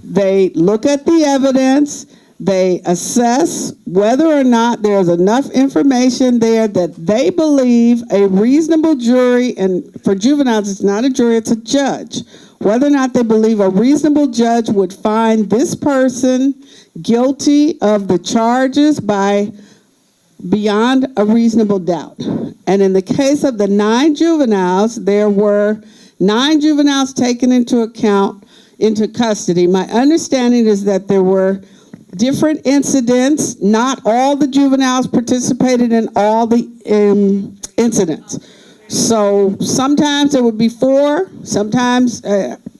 They look at the evidence. They assess whether or not there's enough information there that they believe a reasonable jury, and for juveniles it's not a jury, it's a judge, whether or not they believe a reasonable judge would find this person guilty of the charges by beyond a reasonable doubt. And in the case of the 9 juveniles, there were 9 juveniles taken into custody. My understanding is that there were different incidents. Not all the juveniles participated in all the incidents. So sometimes there would be 4. Sometimes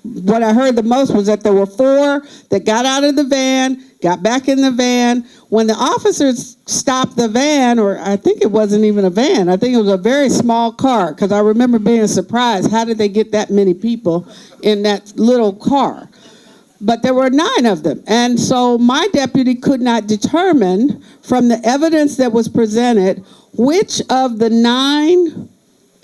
what I heard the most was that there were 4 that got out of the van, got back in the van. When the officers stopped the van, or I think it wasn't even a van, I think it was a very small car, because I remember being surprised, how did they get that many people in that little car? But there were 9 of them. And so my deputy could not determine from the evidence that was presented which of the 9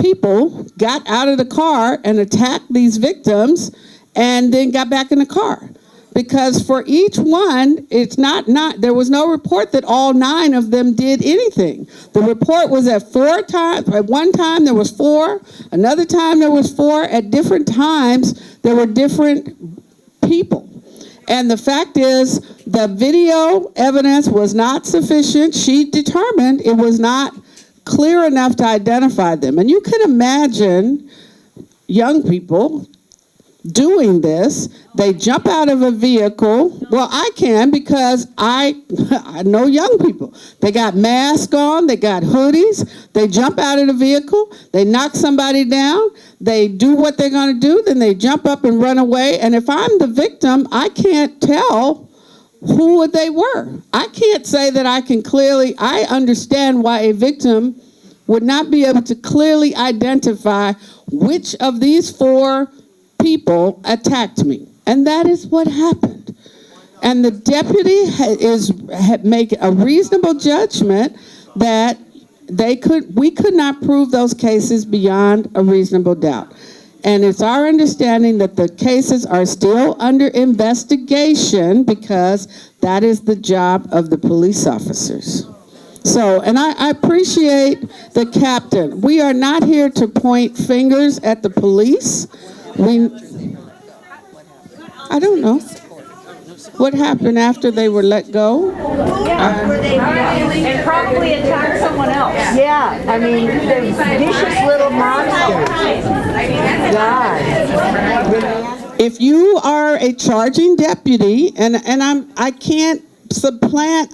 people got out of the car and attacked these victims and then got back in the car. Because for each one, it's not, there was no report that all 9 of them did anything. The report was at 4 times, at one time there was 4, another time there was 4, at different times there were different people. And the fact is, the video evidence was not sufficient. She determined it was not clear enough to identify them. And you can imagine young people doing this. They jump out of a vehicle. Well, I can, because I know young people. They got masks on, they got hoodies, they jump out of the vehicle, they knock somebody down, they do what they're going to do, then they jump up and run away. And if I'm the victim, I can't tell who they were. I can't say that I understand why a victim would not be able to clearly identify which of these 4 people attacked me. And that is what happened. And the deputy had make a reasonable judgment that we could not prove those cases beyond a reasonable doubt. And it's our understanding that the cases are still under investigation, because that is the job of the police officers. So, and I appreciate the captain. We are not here to point fingers at the police. I don't know. What happened after they were let go? And probably attack someone else. Yeah, I mean, they're vicious little monsters. God. If you are a charging deputy, and I can't supplant,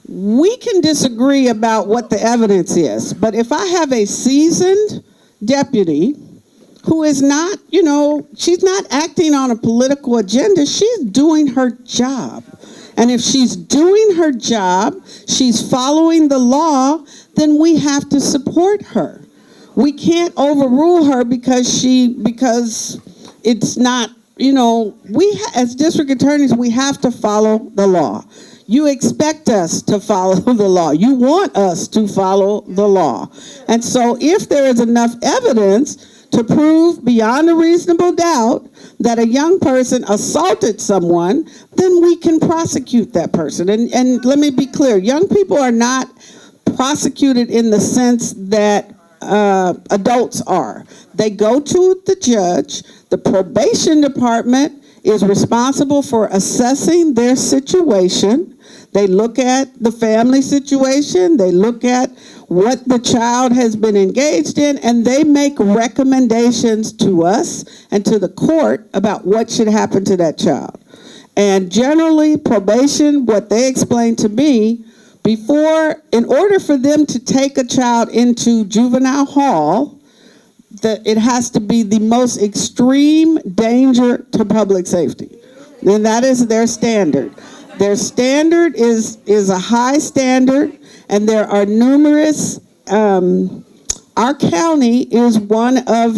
we can disagree about what the evidence is, but if I have a seasoned deputy who is not, she's not acting on a political agenda, she's doing her job. And if she's doing her job, she's following the law, then we have to support her. We can't overrule her because it's not, as district attorneys, we have to follow the law. You expect us to follow the law. You want us to follow the law. And so if there is enough evidence to prove beyond a reasonable doubt that a young person assaulted someone, then we can prosecute that person. And let me be clear, young people are not prosecuted in the sense that adults are. They go to the judge. The probation department is responsible for assessing their situation. They look at the family situation. They look at what the child has been engaged in, and they make recommendations to us and to the court about what should happen to that child. And generally, probation, what they explained to me, in order for them to take a child into juvenile hall, that it has to be the most extreme danger to public safety. And that is their standard. Their standard is a high standard, and there are numerous, our county is one of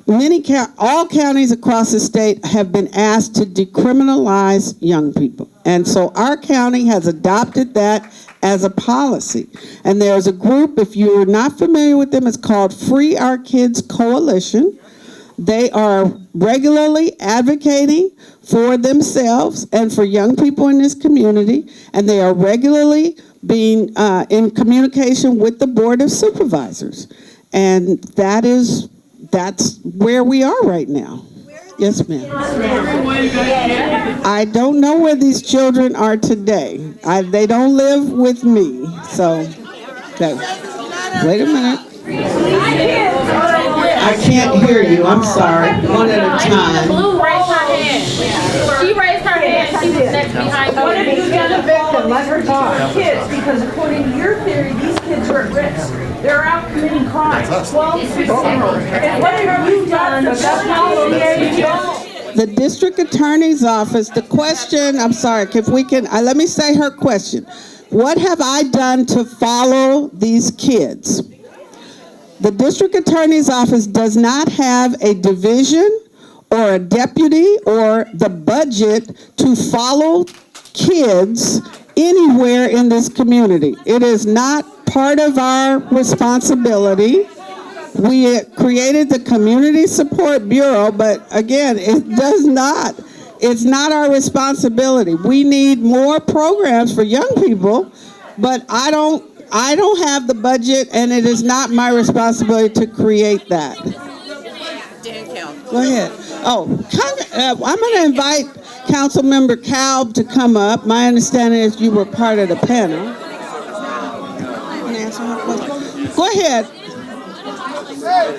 all counties across the state have been asked to decriminalize young people. And so our county has adopted that as a policy. And there's a group, if you're not familiar with them, it's called Free Our Kids Coalition. They are regularly advocating for themselves and for young people in this community, and they are regularly being in communication with the Board of Supervisors. And that's where we are right now. Yes, ma'am. I don't know where these children are today. They don't live with me, so. Wait a minute. I can't hear you. I'm sorry. One at a time. Blue raised her hand. She raised her hand. She was next behind her. What have you done to victim? Let her talk. Kids, because according to your theory, these kids are at risk. They're out committing crimes. 12-16. And what have you done to victim? The district attorney's office, the question, I'm sorry, if we can, let me say her question. What have I done to follow these kids? The district attorney's office does not have a division or a deputy or the budget to follow kids anywhere in this community. It is not part of our responsibility. We created the Community Support Bureau, but again, it's not our responsibility. We need more programs for young people, but I don't have the budget, and it is not my responsibility to create that. Go ahead. I'm going to invite Councilmember Kalb to come up. My understanding is you were part of the panel. Go ahead.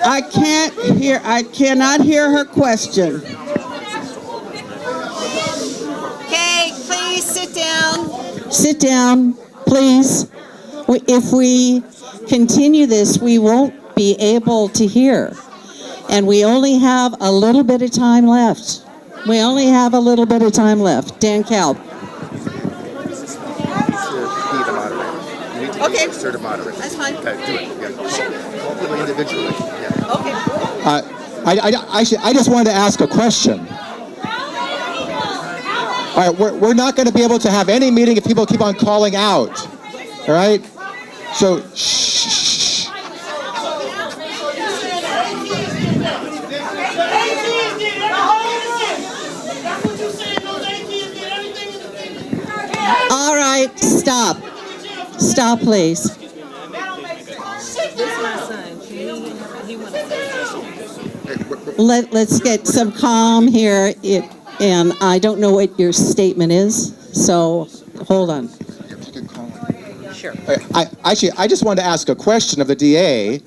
I cannot hear her question. Okay, please sit down. Sit down, please. If we continue this, we won't be able to hear. And we only have a little bit of time left. Dan Kalb. Okay. That's fine. Do it. Yeah. Sure. Hopefully individually. Yeah. Okay. I just wanted to ask a question. All right, we're not going to be able to have any meeting if people keep on calling out. All right? So, shh. All right, stop. Stop, please. Let's get some calm here. And I don't know what your statement is, so hold on. Sure. I just wanted to ask a question of the DA.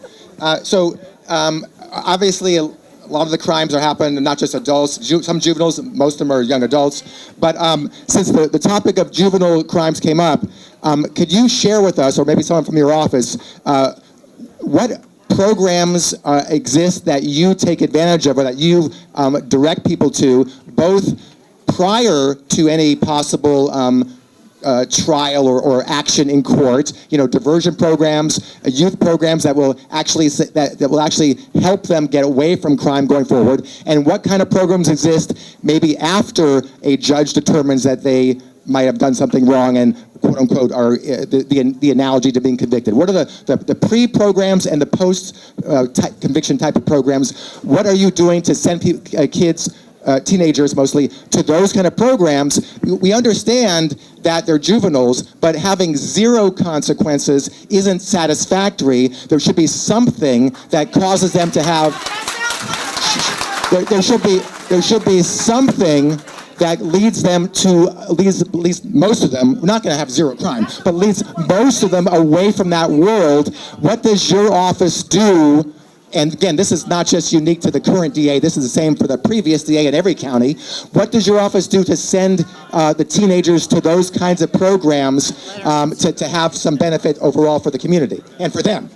Obviously, a lot of the crimes are happening, not just adults, some juveniles, most of them are young adults. But since the topic of juvenile crimes came up, could you share with us, or maybe someone from your office, what programs exist that you take advantage of or that you direct people to, both prior to any possible trial or action in court, diversion programs, youth programs that will actually help them get away from crime going forward, and what kind of programs exist maybe after a judge determines that they might have done something wrong and quote unquote are the analogy to being convicted. What are the pre-programs and the post-conviction type of programs? What are you doing to send kids, teenagers mostly, to those kind of programs? We understand that they're juveniles, but having zero consequences isn't satisfactory. There should be something that causes them to have. There should be something that leads them to, at least most of them, we're not going to have zero crime, but leads most of them away from that world. What does your office do? And again, this is not just unique to the current DA, this is the same for the previous DA in every county. What does your office do to send the teenagers to those kinds of programs to have some benefit overall for the community and for them?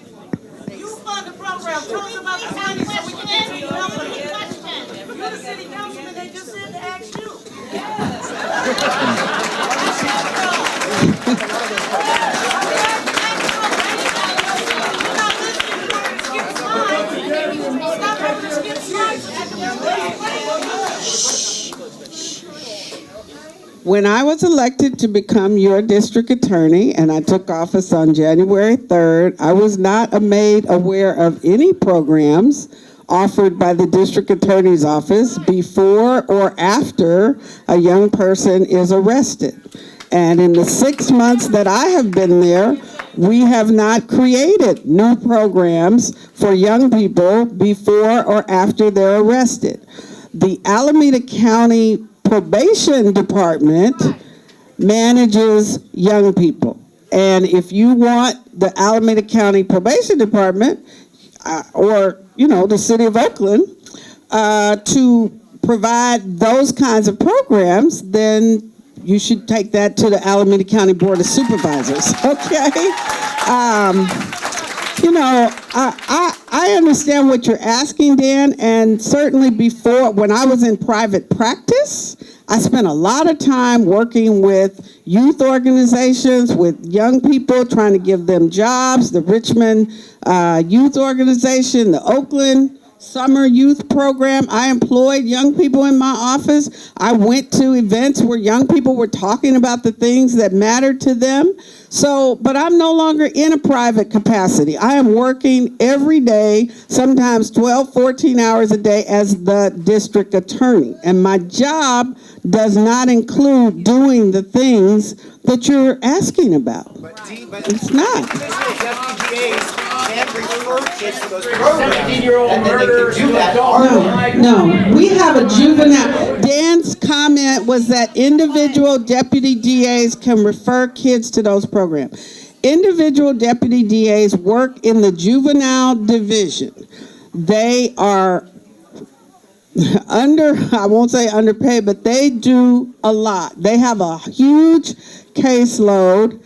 You fund the program. Tell us about the money so we can answer you. You're the city councilman, they just said to ask you. When I was elected to become your district attorney and I took office on January 3rd, I was not made aware of any programs offered by the district attorney's office before or after a young person is arrested. And in the 6 months that I have been there, we have not created new programs for young people before or after they're arrested. The Alameda County Probation Department manages young people. And if you want the Alameda County Probation Department, or, the city of Oakland, to provide those kinds of programs, then you should take that to the Alameda County Board of Supervisors, okay? I understand what you're asking, Dan, and certainly before, when I was in private practice, I spent a lot of time working with youth organizations, with young people, trying to give them jobs, the Richmond Youth Organization, the Oakland Summer Youth Program. I employed young people in my office. I went to events where young people were talking about the things that mattered to them. So, but I'm no longer in a private capacity. I am working every day, sometimes 12, 14 hours a day as the district attorney. And my job does not include doing the things that you're asking about. It's not. No, we have a juvenile. Dan's comment was that individual deputy DAs can refer kids to those programs. Individual deputy DAs work in the juvenile division. They are I won't say underpaid, but they do a lot. They have a huge caseload.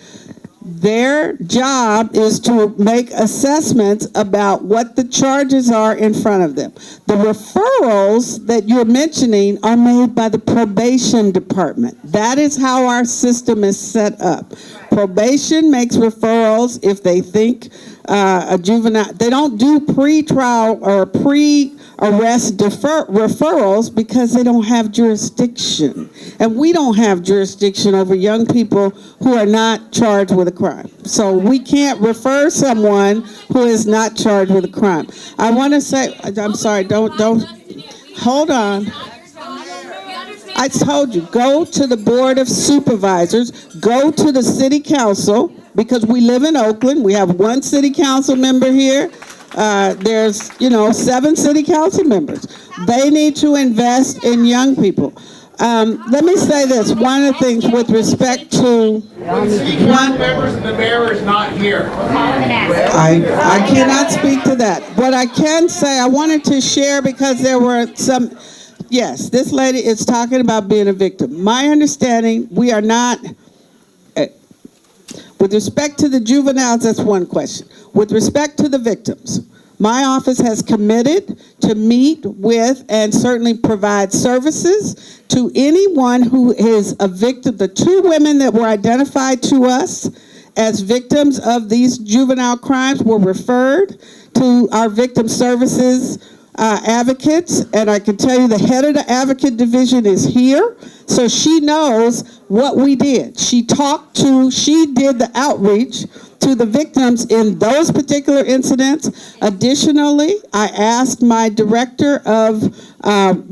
Their job is to make assessments about what the charges are in front of them. The referrals that you're mentioning are made by the probation department. That is how our system is set up. Probation makes referrals if they think a juvenile, they don't do pre-trial or pre-arrest referrals because they don't have jurisdiction. And we don't have jurisdiction over young people who are not charged with a crime. So we can't refer someone who is not charged with a crime. I want to say, I'm sorry, don't, hold on. I told you, go to the Board of Supervisors, go to the City Council, because we live in Oakland. We have one City Council member here. There's, 7 City Council members. They need to invest in young people. Let me say this, one of the things with respect to... members, the mayor is not here. I cannot speak to that. What I can say, I wanted to share because there were some... Yes, this lady is talking about being a victim. My understanding, we are not... With respect to the juveniles, that's one question. With respect to the victims, my office has committed to meet with and certainly provide services to anyone who is a victim. The 2 women that were identified to us as victims of these juvenile crimes were referred to our victim services advocates, and I can tell you the head of the advocate division is here, so she knows what we did. She did the outreach to the victims in those particular incidents. Additionally, I asked my director of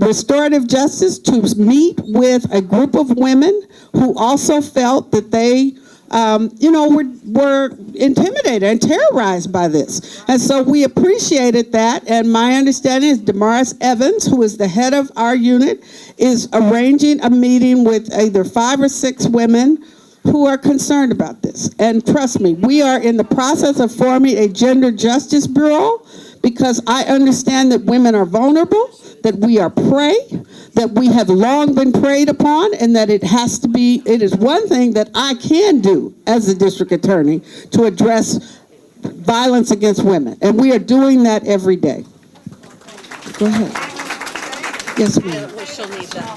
restorative justice to meet with a group of women who also felt that they were intimidated and terrorized by this. And so we appreciated that. And my understanding is Damaris Evans, who is the head of our unit, is arranging a meeting with either 5 or 6 women who are concerned about this. And trust me, we are in the process of forming a gender justice bureau because I understand that women are vulnerable, that we are prey, that we have long been preyed upon, and that it is one thing that I can do as a district attorney to address violence against women. And we are doing that every day. Go ahead. Yes, ma'am. She'll need that.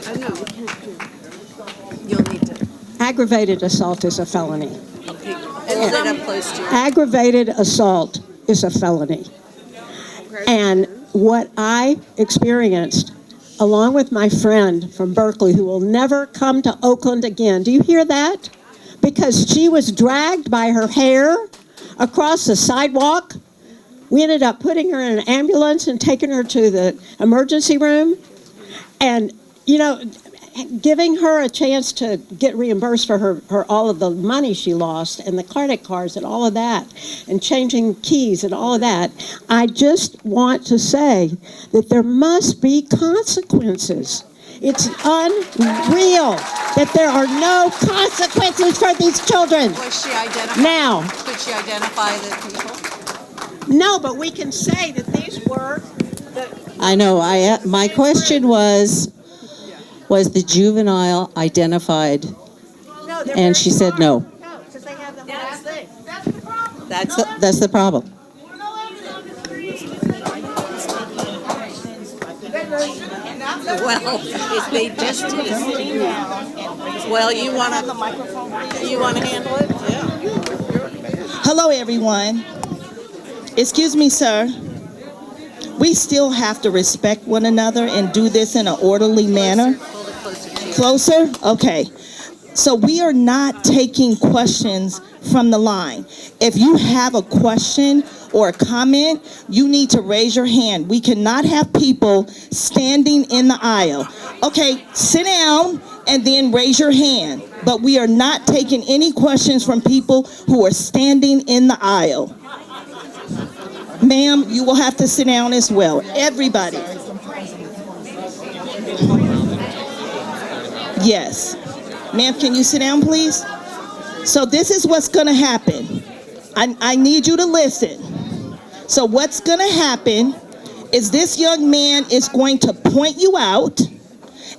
Oh, no, we can't do it. You'll need to. Aggravated assault is a felony. And sit up close to you. Aggravated assault is a felony. And what I experienced along with my friend from Berkeley, who will never come to Oakland again. Do you hear that? Because she was dragged by her hair across the sidewalk. We ended up putting her in an ambulance and taking her to the emergency room. And, you know, giving her a chance to get reimbursed for her all of the money she lost and the credit cards and all of that and changing keys and all of that. I just want to say that there must be consequences. It's unreal that there are no consequences for these children. Was she identified? Now. Could she identify the people? No, but we can say that these were I know, my question was the juvenile identified? No, And she said no. No, because they have the whole thing. That's the problem. Well, if they just well, you want to handle it? Yeah. Hello, everyone. Excuse me, sir. We still have to respect one another and do this in an orderly manner. Closer? Okay. So we are not taking questions from the line. If you have a question or a comment, you need to raise your hand. We cannot have people standing in the aisle. Okay, sit down and then raise your hand. But we are not taking any questions from people who are standing in the aisle. Ma'am, you will have to sit down as well. Everybody. Yes. Ma'am, can you sit down, please? So this is what's going to happen. I need you to listen. So what's going to happen is this young man is going to point you out,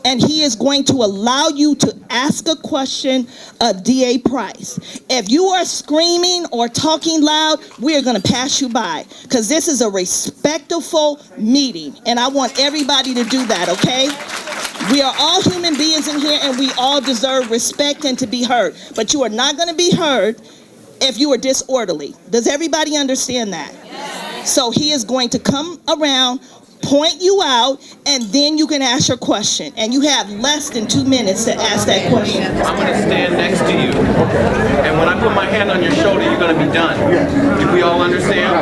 and he is going to allow you to ask a question of DA Price. If you are screaming or talking loud, we are going to pass you by, because this is a respectful meeting, and I want everybody to do that, okay? We are all human beings in here, and we all deserve respect and to be heard. But you are not going to be heard if you are disorderly. Does everybody understand that? Yes. So he is going to come around, point you out, and then you can ask your question. And you have less than 2 minutes to ask that question. I'm going to stand next to you. And when I put my hand on your shoulder, you're going to be done. Do we all understand?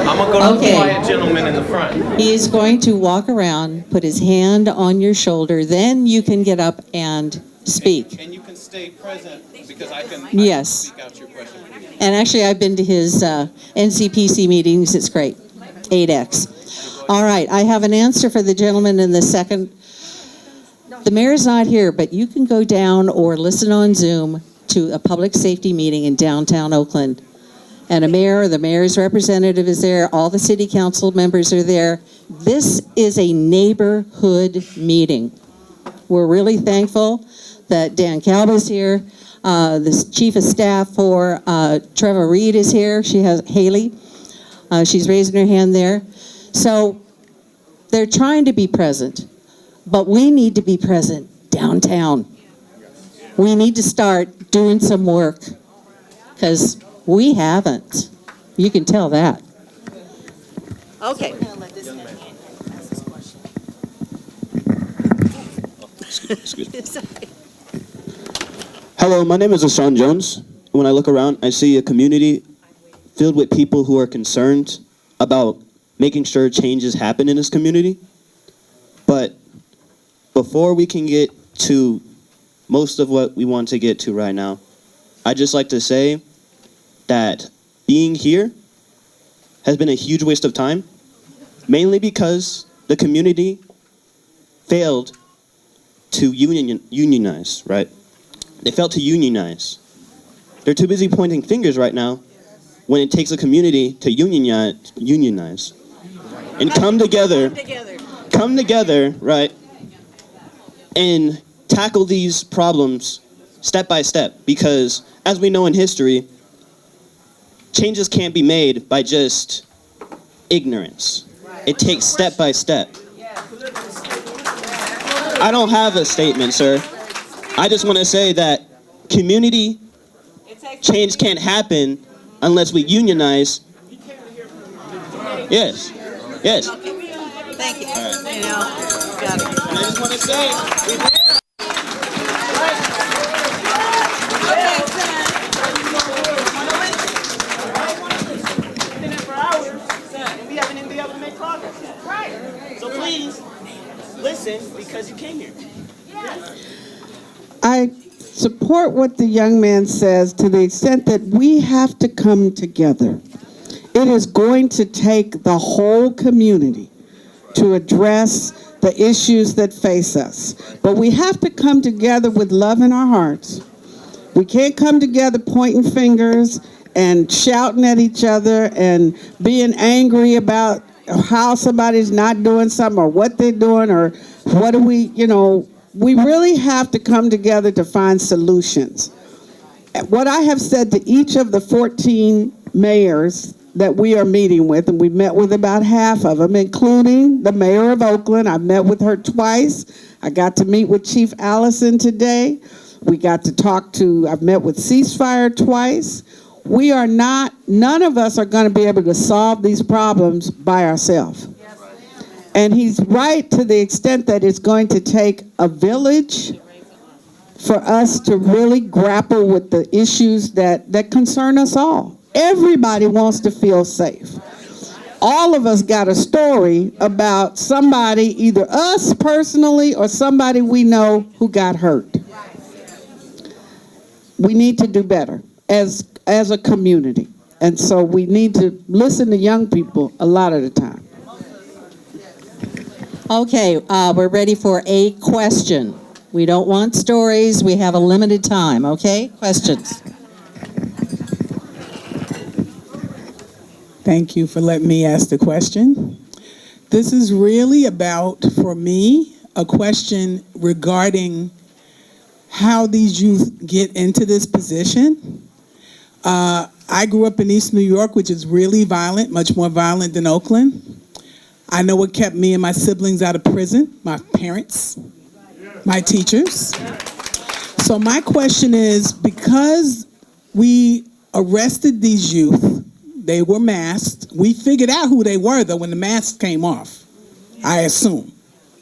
I'm going to go to the quiet gentleman in the front. He is going to walk around, put his hand on your shoulder, then you can get up and speak. And you can stay present because I can speak out your question. And actually, I've been to his NCPC meetings. It's great. 8X. All right, I have an answer for the gentleman in the second. The mayor's not here, but you can go down or listen on Zoom to a public safety meeting in downtown Oakland. And a mayor or the mayor's representative is there. All the city council members are there. This is a neighborhood meeting. We're really thankful that Dan Calva's here. The chief of staff for Trevor Reed is here. She has Haley. She's raising her hand there. So they're trying to be present, but we need to be present downtown. We need to start doing some work because we haven't. You can tell that. Okay. Excuse me. Hello, my name is Ashawn Jones. When I look around, I see a community filled with people who are concerned about making sure changes happen in this community. But before we can get to most of what we want to get to right now, I'd just like to say that being here has been a huge waste of time, mainly because the community failed to unionize, right? They failed to unionize. They're too busy pointing fingers right now when it takes a community to unionize. And come together, right, and tackle these problems step by step. Because, as we know in history, changes can't be made by just ignorance. It takes step by step. I don't have a statement, sir. I just want to say that community change can't happen unless we unionize. Yes. Yes. Thank you. You know, got it. I just want to say, been there for hours, and we haven't even been able to make progress yet. Right. So please, listen, because you came here. I support what the young man says to the extent that we have to come together. It is going to take the whole community to address the issues that face us. But we have to come together with love in our hearts. We can't come together pointing fingers and shouting at each other and being angry about how somebody's not doing something or what they're doing or what do we, we really have to come together to find solutions. What I have said to each of the 14 mayors that we are meeting with, and we met with about half of them, including the mayor of Oakland. I met with her twice. I got to meet with Chief Allison today. We got to I've met with Ceasefire twice. None of us are going to be able to solve these problems by ourselves. And he's right to the extent that it's going to take a village for us to really grapple with the issues that concern us all. Everybody wants to feel safe. All of us got a story about somebody, either us personally or somebody we know who got hurt. We need to do better as a community. And so we need to listen to young people a lot of the time. Okay, we're ready for a question. We don't want stories. We have a limited time, okay? Questions. Thank you for letting me ask the question. This is really about, for me, a question regarding how these youth get into this position. I grew up in East New York, which is really violent, much more violent than Oakland. I know what kept me and my siblings out of prison, my parents, my teachers. So my question is, because we arrested these youth, they were masked. We figured out who they were, though, when the masks came off, I assume.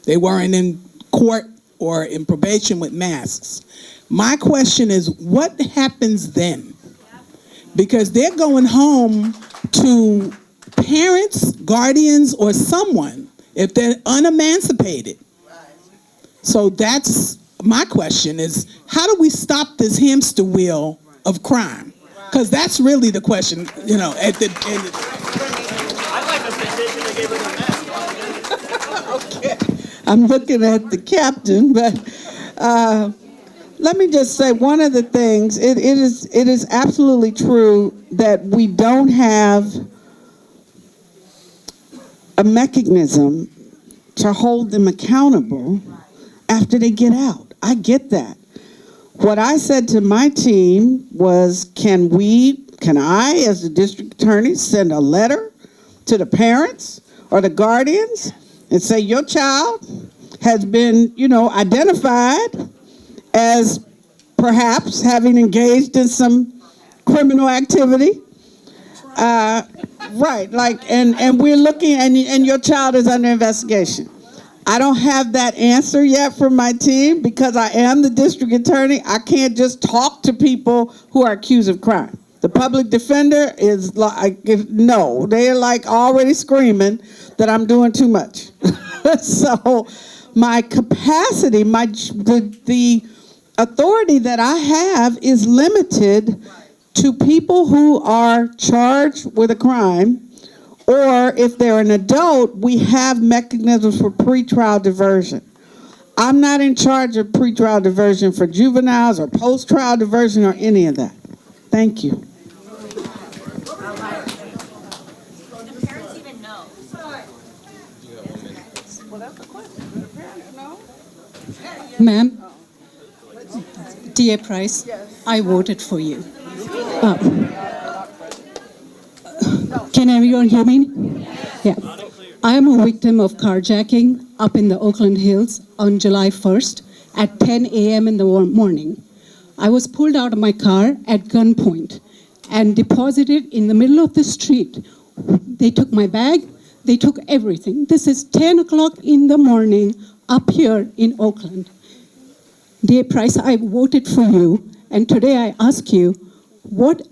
They weren't in court or in probation with masks. My question is, what happens then? Because they're going home to parents, guardians, or someone if they're unemancipated. So that's my question is, how do we stop this hamster wheel of crime? Because that's really the question, at the end. I'd like a petition to get rid of the mask. Okay. I'm looking at the captain, but let me just say one of the things, it is absolutely true that we don't have a mechanism to hold them accountable after they get out. I get that. What I said to my team was, can I, as the district attorney, send a letter to the parents or the guardians and say, your child has been, identified as perhaps having engaged in some criminal activity. Right, and we're looking, and your child is under investigation. I don't have that answer yet from my team because I am the district attorney. I can't just talk to people who are accused of crime. The public defender is like, no, they're like already screaming that I'm doing too much. So my capacity, the authority that I have is limited to people who are charged with a crime, or if they're an adult, we have mechanisms for pretrial diversion. I'm not in charge of pretrial diversion for juveniles or post-trial diversion or any of that. Thank you. The parents even know. Ma'am, dear Price, I voted for you. Can everyone hear me? Yeah. I am a victim of carjacking up in the Oakland Hills on July 1st at 10 a.m. in the morning. I was pulled out of my car at gunpoint and deposited in the middle of the street. They took my bag, They took everything. This is 10 o'clock in the morning up here in Oakland. Dear Price, I voted for you, and today I ask you,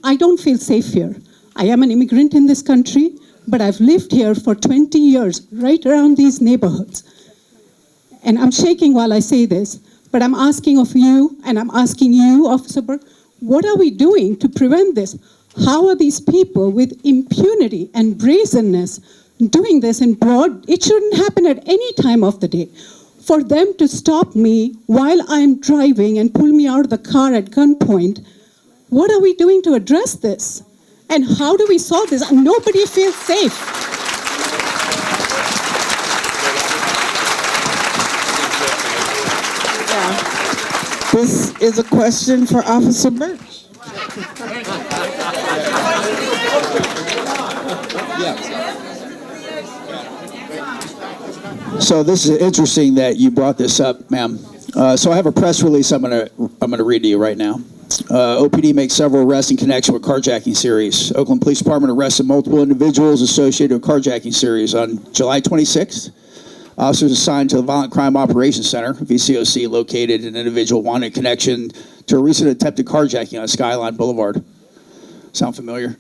I don't feel safe here. I am an immigrant in this country, but I've lived here for 20 years, right around these neighborhoods. And I'm shaking while I say this, but I'm asking of you, and I'm asking you, Officer Burke, what are we doing to prevent this? How are these people with impunity and brazenness doing this in broad? It shouldn't happen at any time of the day. For them to stop me while I'm driving and pull me out of the car at gunpoint, what are we doing to address this? And how do we solve this? Nobody feels safe. This is a question for Officer Birch. So this is interesting that you brought this up, ma'am. So I have a press release I'm gonna read to you right now. OPD makes several arrests in connection with carjacking series. Oakland Police Department arrested multiple individuals associated with carjacking series. On July 26th, officers assigned to the Violent Crime Operations Center, VCOC, located an individual wanted in connection to a recent attempted carjacking on Skyline Boulevard. Sound familiar?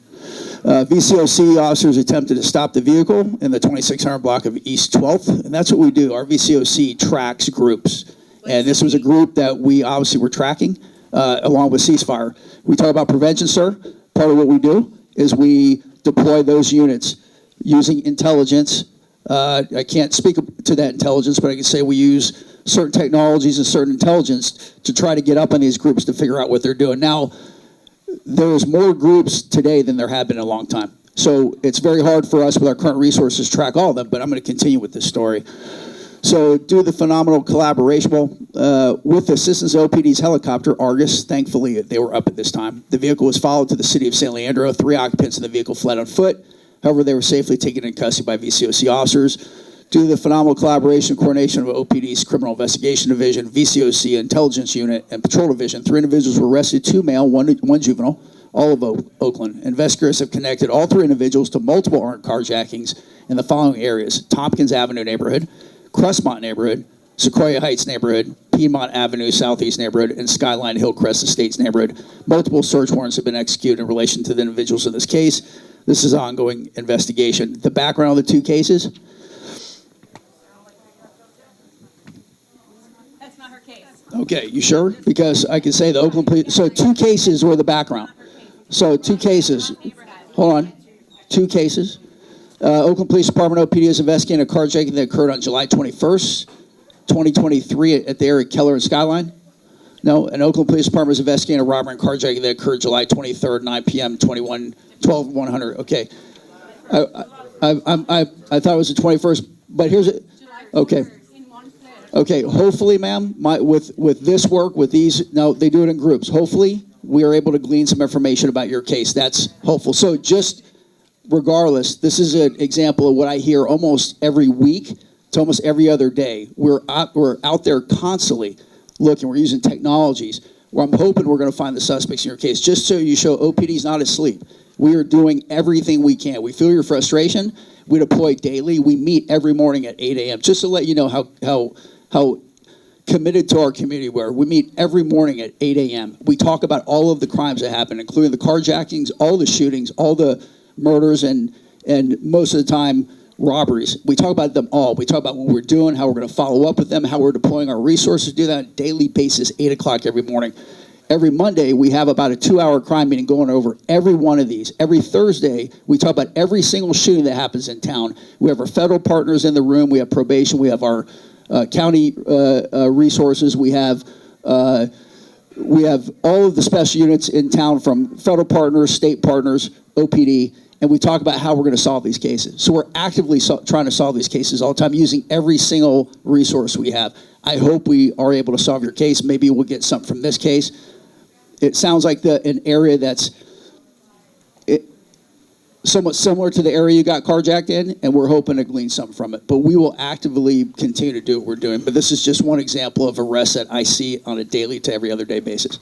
VCOC officers attempted to stop the vehicle in the 2600 block of East 12th, and that's what we do. Our VCOC tracks groups, and this was a group that we obviously were tracking along with ceasefire. We talk about prevention, sir. Part of what we do is we deploy those units using intelligence. I can't speak to that intelligence, but I can say we use certain technologies and certain intelligence to try to get up on these groups to figure out what they're doing. Now, there's more groups today than there have been in a long time. So it's very hard for us with our current resources to track all of them, but I'm going to continue with this story. So due to the phenomenal collaboration, with the assistance of OPD's helicopter, Argus, thankfully they were up at this time. The vehicle was followed to the city of San Leandro. 3 occupants in the vehicle fled on foot. However, they were safely taken into custody by VCOC officers. Due to the phenomenal collaboration and coordination of OPD's Criminal Investigation Division, VCOC Intelligence Unit, and Patrol Division, 3 individuals were arrested, 2 male, 1 juvenile, all of Oakland. Investigators have connected all 3 individuals to multiple armed carjackings in the following areas: Tompkins Avenue neighborhood, Crestmont neighborhood, Sequoia Heights neighborhood, Piedmont Avenue Southeast neighborhood, and Skyline Hillcrest Estates neighborhood. Multiple search warrants have been executed in relation to the individuals in this case. This is an ongoing investigation. The background of the 2 cases. That's not her case. Okay, you sure? Because I can say the Oakland Police, so 2 cases were the background. So 2 cases, hold on, 2 cases. Oakland Police Department OPD is investigating a carjacking that occurred on July 21st, 2023 at the area of Keller and Skyline. No, and Oakland Police Department is investigating a robbery and carjacking that occurred July 23rd, 9 p.m., 12-100. Okay, I thought it was the 21st, but here's it. Okay. Okay, hopefully, ma'am, with this work, with these, no, they do it in groups. Hopefully, we are able to glean some information about your case. That's hopeful. So just regardless, this is an example of what I hear almost every week to almost every other day. We're out there constantly looking. We're using technologies where I'm hoping we're going to find the suspects in your case. Just so you show OPD's not asleep. We are doing everything we can. We feel your frustration. We deploy daily. We meet every morning at 8 a.m. Just to let you know how committed to our community we are. We meet every morning at 8 a.m. We talk about all of the crimes that happen, including the carjackings, all the shootings, all the murders, and most of the time, robberies. We talk about them all. We talk about what we're doing, how we're going to follow up with them, how we're deploying our resources to do that on a daily basis, 8 o'clock every morning. Every Monday, we have about a 2-hour crime meeting going over every one of these. Every Thursday, we talk about every single shooting that happens in town. We have our federal partners in the room. We have probation. We have our county resources. We have all of the special units in town, from federal partners, state partners, OPD, and we talk about how we're going to solve these cases. So we're actively trying to solve these cases all the time, using every single resource we have. I hope we are able to solve your case. Maybe we'll get something from this case. It sounds like an area that's somewhat similar to the area you got carjacked in, and we're hoping to glean something from it. But we will actively continue to do what we're doing. But this is just one example of arrests that I see on a daily to every other day basis.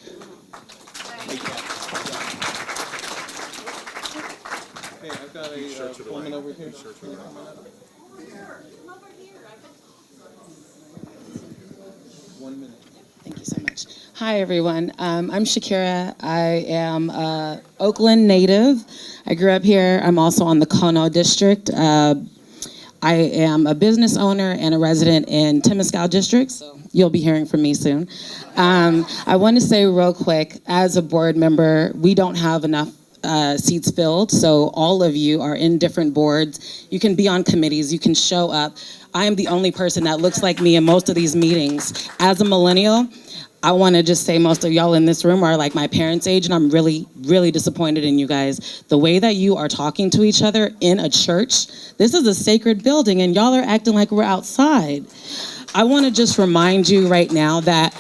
Hey, I've got a woman over here. Thank you so much. Hi, everyone. I'm Shakira. I am a Oakland native. I grew up here. I'm also on the Kono district. I am a business owner and a resident in Temescal district, so you'll be hearing from me soon. I want to say real quick, as a board member, we don't have enough seats filled, so all of you are in different boards. You can be on committees, you can show up. I am the only person that looks like me in most of these meetings. As a millennial, I want to just say most of y'all in this room are like my parents' age, and I'm really, really disappointed in you guys. The way that you are talking to each other in a church, this is a sacred building, and y'all are acting like we're outside. I want to just remind you right now that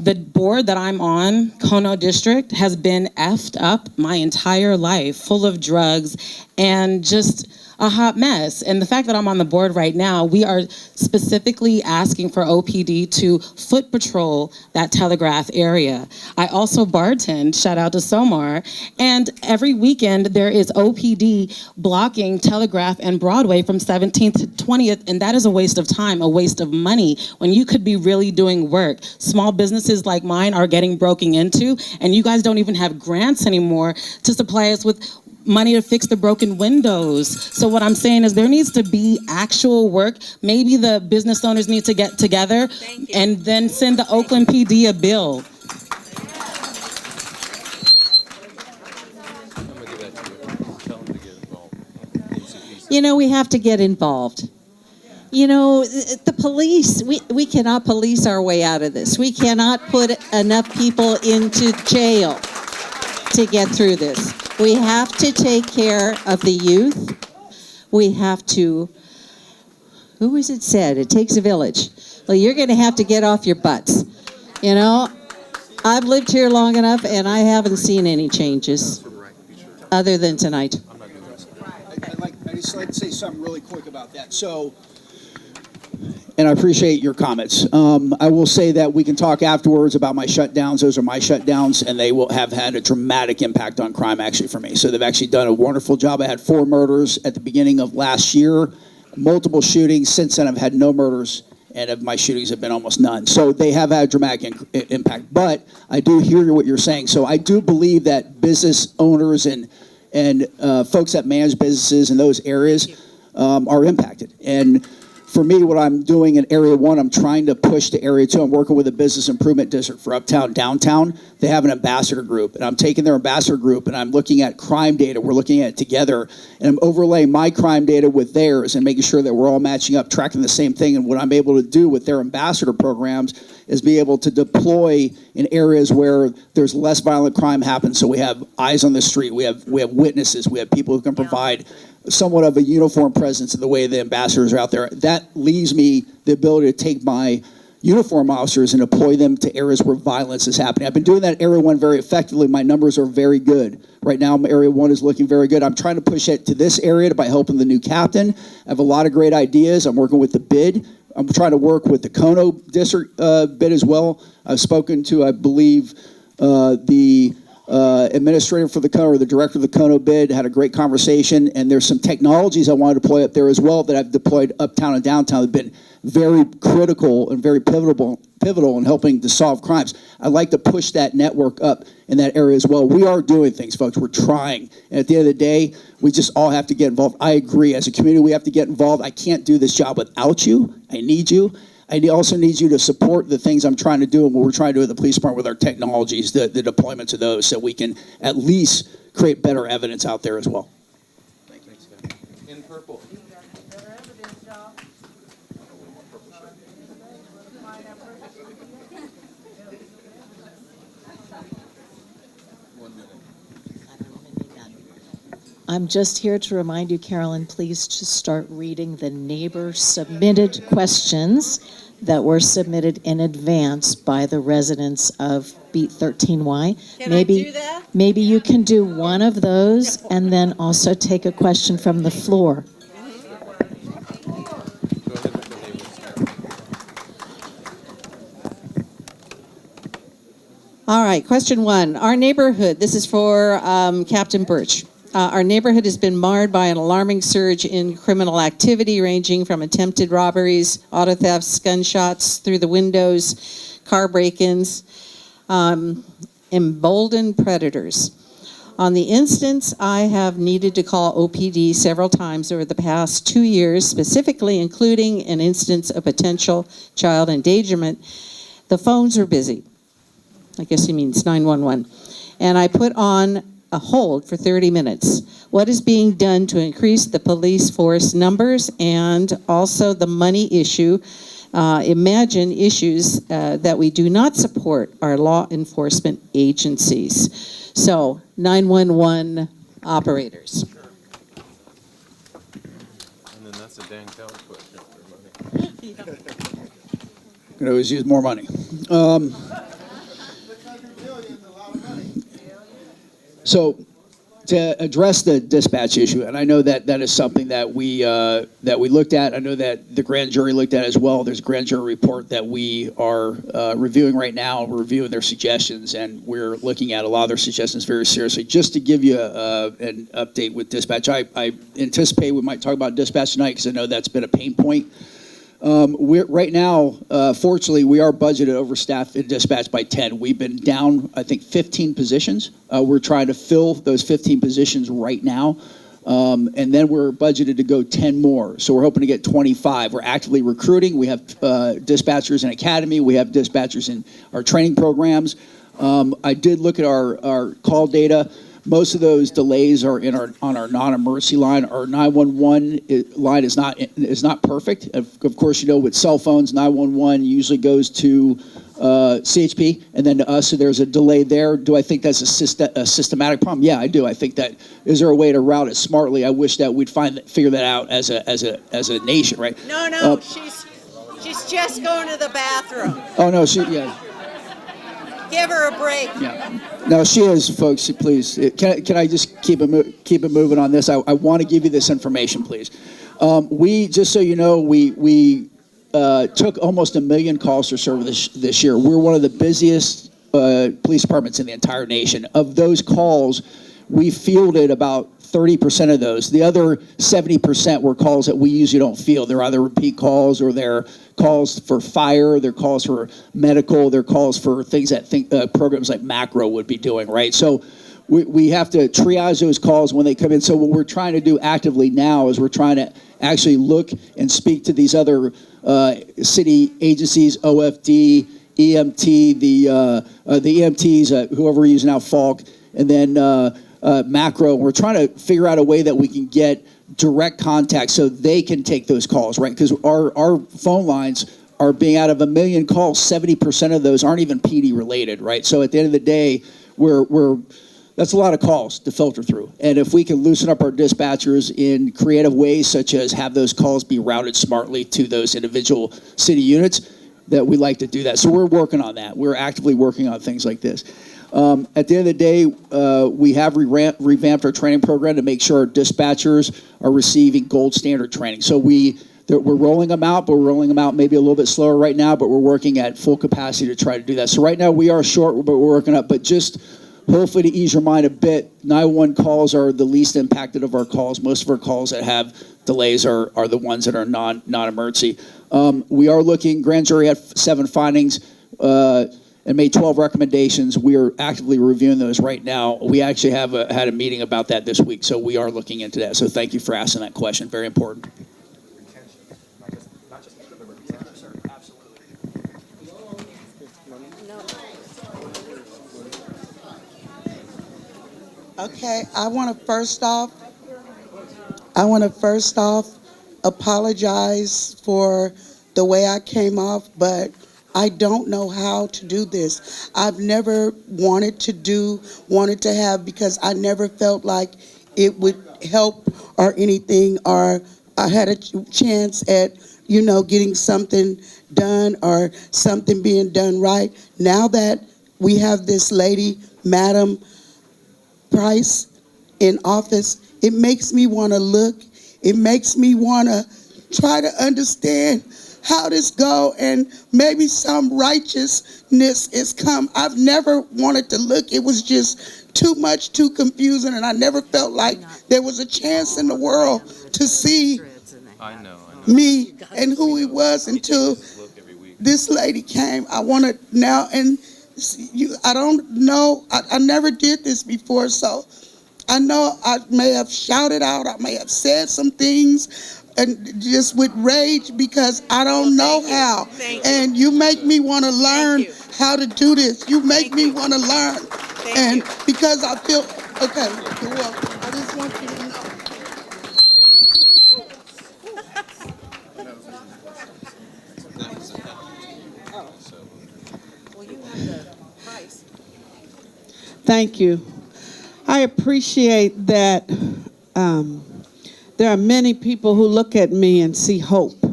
the board that I'm on, Kono District, has been effed up my entire life, full of drugs and just a hot mess. And the fact that I'm on the board right now, we are specifically asking for OPD to foot patrol that Telegraph area. I also bartend, shout out to Somar, and every weekend there is OPD blocking Telegraph and Broadway from 17th to 20th, and that is a waste of time, a waste of money, when you could be really doing work. Small businesses like mine are getting broken into, and you guys don't even have grants anymore to supply us with money to fix the broken windows. So what I'm saying is there needs to be actual work. Maybe the business owners need to get together and then send the Oakland PD a bill. You know, we have to get involved. You know, the police, we cannot police our way out of this. We cannot put enough people into jail to get through this. We have to take care of the youth. We have to, who was it said? It takes a village. Well, you're going to have to get off your butts. You know, I've lived here long enough and I haven't seen any changes other than tonight. I just like to say something really quick about that. So, and I appreciate your comments. I will say that we can talk afterwards about my shutdowns. Those are my shutdowns, and they will have had a dramatic impact on crime, actually, for me. So they've actually done a wonderful job. I had 4 murders at the beginning of last year, multiple shootings. Since then, I've had no murders, and of my shootings have been almost none. So they have had a dramatic impact. But I do hear what you're saying. So I do believe that business owners and folks that manage businesses in those areas are impacted. And for me, what I'm doing in Area 1, I'm trying to push to Area 2. I'm working with a business improvement district for uptown, downtown. They have an ambassador group, and I'm taking their ambassador group, and I'm looking at crime data. We're looking at it together, and I'm overlaying my crime data with theirs and making sure that we're all matching up, tracking the same thing. And what I'm able to do with their ambassador programs is be able to deploy in areas where there's less violent crime happens. So we have eyes on the street, we have witnesses, we have people who can provide somewhat of a uniform presence in the way the ambassadors are out there. That leaves me the ability to take my uniform officers and deploy them to areas where violence is happening. I've been doing that in Area 1 very effectively. My numbers are very good. Right now, Area 1 is looking very good. I'm trying to push it to this area by helping the new captain. I have a lot of great ideas. I'm working with the bid. I'm trying to work with the Kono district bid as well. I've spoken to, I believe, the administrator for the Kono, or the director of the Kono bid, had a great conversation, and there's some technologies I want to deploy up there as well that I've deployed uptown and downtown that have been very critical and very pivotal in helping to solve crimes. I'd like to push that network up in that area as well. We are doing things, folks. We're trying. And at the end of the day, we just all have to get involved. I agree. As a community, we have to get involved. I can't do this job without you. I need you. I also need you to support the things I'm trying to do and what we're trying to do at the police department with our technologies, the deployments of those, so we can at least create better evidence out there as well. In purple. I'm just here to remind you, Carolyn, please just start reading the neighbor submitted questions that were submitted in advance by the residents of Beat 13Y. Can I do that? Maybe you can do one of those and then also take a question from the floor. All right, question 1. Our neighborhood, this is for Captain Birch. Our neighborhood has been marred by an alarming surge in criminal activity ranging from attempted robberies, auto thefts, gunshots through the windows, car break-ins, emboldened predators. On the instance, I have needed to call OPD several times over the past 2 years, specifically including an instance of potential child endangerment. The phones are busy. I guess he means 911. And I put on a hold for 30 minutes. What is being done to increase the police force numbers and also the money issue? Imagine issues that we do not support our law enforcement agencies. So, 911 operators. And then that's a dang town question for money. Could always use more money. So, to address the dispatch issue, and I know that that is something that we looked at. I know that the grand jury looked at as well. There's a grand jury report that we are reviewing right now. We're reviewing their suggestions, and we're looking at a lot of their suggestions very seriously. Just to give you an update with dispatch, I anticipate we might talk about dispatch tonight because I know that's been a pain point. We're right now, fortunately, we are budgeted overstaffed in dispatch by 10. We've been down, I think, 15 positions. We're trying to fill those 15 positions right now. And then we're budgeted to go 10 more. So we're hoping to get 25. We're actively recruiting. We have dispatchers in academy. We have dispatchers in our training programs. I did look at our call data. Most of those delays are on our non-emergency line. Our 911 line is not perfect. Of course, you know, with cell phones, 911 usually goes to CHP and then to us. So there's a delay there. Do I think that's a systematic problem? Yeah, I do. I think that is there a way to route it smartly? I wish that we'd figure that out as a nation, right? No, she's just going to the bathroom. Oh no, yeah. Give her a break. Yeah. No, she is, folks. Please, can I just keep it moving on this? I want to give you this information, please. We just so you know, we took almost 1 million calls for service this year. We're one of the busiest police departments in the entire nation. Of those calls, we fielded about 30% of those. The other 70% were calls that we usually don't field. They're either repeat calls or they're calls for fire, they're calls for medical, they're calls for things that programs like Macro would be doing, right? So we have to triage those calls when they come in. So what we're trying to do actively now is we're trying to actually look and speak to these other city agencies, OFD, EMT, the EMTs, whoever we're using now, Falk, and then Macro. We're trying to figure out a way that we can get direct contact so they can take those calls, right? Because our phone lines are being, out of 1 million calls, 70% of those aren't even PD related, right? So at the end of the day, that's a lot of calls to filter through. And if we can loosen up our dispatchers in creative ways, such as have those calls be routed smartly to those individual city units, that we like to do that. So we're working on that. We're actively working on things like this. At the end of the day, we have revamped our training program to make sure our dispatchers are receiving gold standard training. So we're rolling them out, but we're rolling them out maybe a little bit slower right now, but we're working at full capacity to try to do that. So right now we are short, but we're working up. But just hopefully to ease your mind a bit, 911 calls are the least impacted of our calls. Most of our calls that have delays are the ones that are non-emergency. We are looking, grand jury had 7 findings, and made 12 recommendations. We are actively reviewing those right now. We actually have had a meeting about that this week, so we are looking into that. So thank you for asking that question. Very important. Okay, I want to first off apologize for the way I came off, but I don't know how to do this. I've never wanted to have, because I never felt like it would help or anything, or I had a chance at, getting something done or something being done right. Now that we have this lady, Madam Price, in office, it makes me want to look. It makes me want to try to understand how this go, and maybe some righteousness is come. I've never wanted to look. It was just too much, too confusing, and I never felt like there was a chance in the world to see me and who he was until this lady came. I want to now, and I don't know, I never did this before, so I know I may have shouted out, I may have said some things, and just with rage because I don't know how. And you make me want to learn how to do this. You make me want to learn. And because I feel, okay, you're welcome. I just want you to know. Thank you. I appreciate that there are many people who look at me and see hope. That's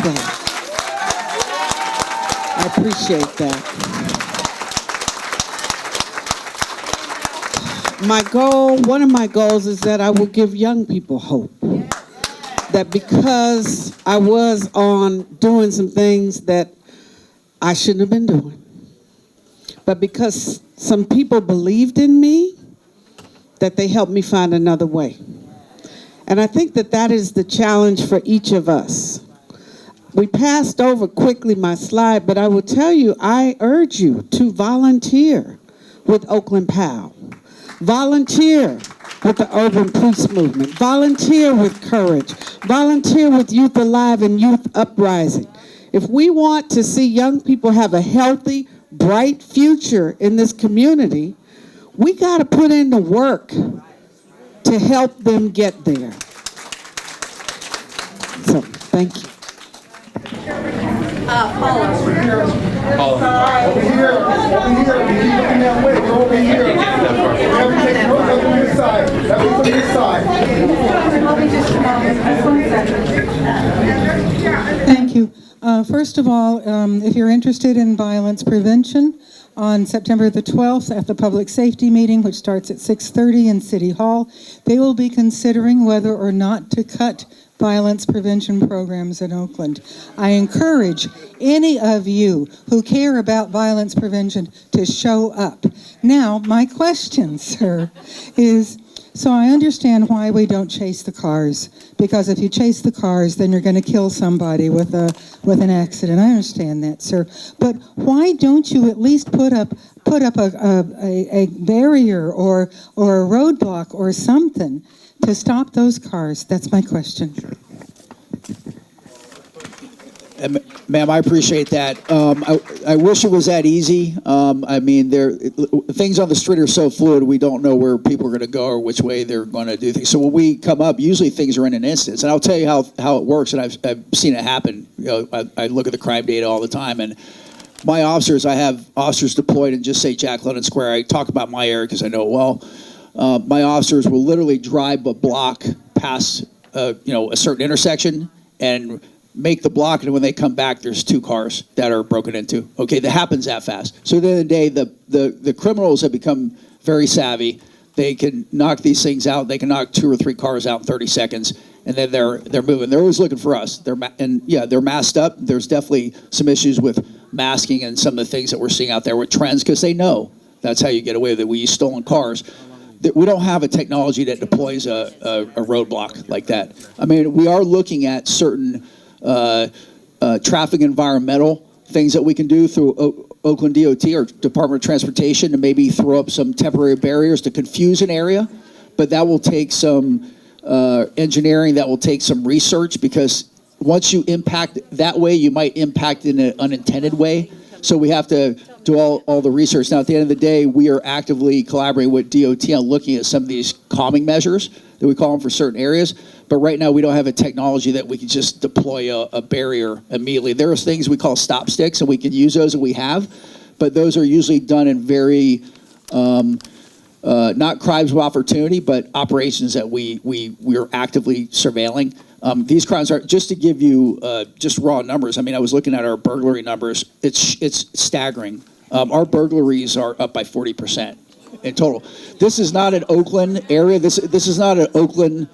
right. I appreciate that. My goal, one of my goals is that I will give young people hope. That because I was on doing some things that I shouldn't have been doing. But because some people believed in me, that they helped me find another way. And I think that that is the challenge for each of us. We passed over quickly my slide, but I will tell you, I urge you to volunteer with Oakland POW. Volunteer with the Urban Police Movement. Volunteer with Courage. Volunteer with Youth Alive and Youth Uprising. If we want to see young people have a healthy, bright future in this community, we got to put in the work to help them get there. So, thank you. Paula. Over here. Over here. Keep looking that way. Go over here. Let me this side. Let me this side. Thank you. First of all, if you're interested in violence prevention, on September the 12th at the public safety meeting, which starts at 6:30 in City Hall, they will be considering whether or not to cut violence prevention programs in Oakland. I encourage any of you who care about violence prevention to show up. Now, my question, sir, is, so I understand why we don't chase the cars, because if you chase the cars, then you're going to kill somebody with an accident. I understand that, sir. But why don't you at least put up a barrier or a roadblock or something to stop those cars? That's my question. Ma'am, I appreciate that. I wish it was that easy. I mean, things on the street are so fluid, we don't know where people are going to go or which way they're going to do things. So when we come up, usually things are in an instance. And I'll tell you how it works, and I've seen it happen. You know, I look at the crime data all the time, and my officers, I have officers deployed in just say Jack London Square. I talk about my area because I know it well. My officers will literally drive a block past a certain intersection and make the block, and when they come back, there's 2 cars that are broken into. Okay, that happens that fast. So at the end of the day, the criminals have become very savvy. They can knock these things out. They can knock 2 or 3 cars out in 30 seconds, and then they're moving. They're always looking for us. They're masked up. There's definitely some issues with masking and some of the things that we're seeing out there with trends, because they know that's how you get away with it. We use stolen cars. We don't have a technology that deploys a roadblock like that. I mean, we are looking at certain traffic environmental things that we can do through Oakland DOT or Department of Transportation to maybe throw up some temporary barriers to confuse an area, but that will take some engineering, that will take some research, because once you impact that way, you might impact in an unintended way. So we have to do all the research. Now, at the end of the day, we are actively collaborating with DOT on looking at some of these calming measures that we call them for certain areas. But right now, we don't have a technology that we can just deploy a barrier immediately. There are things we call stop sticks, and we can use those, and we have. But those are usually done in very, not crimes of opportunity, but operations that we are actively surveilling. These crimes are, just to give you just raw numbers, I mean, I was looking at our burglary numbers. It's staggering. Our burglaries are up by 40% in total. This is not an Oakland area. This is not an Oakland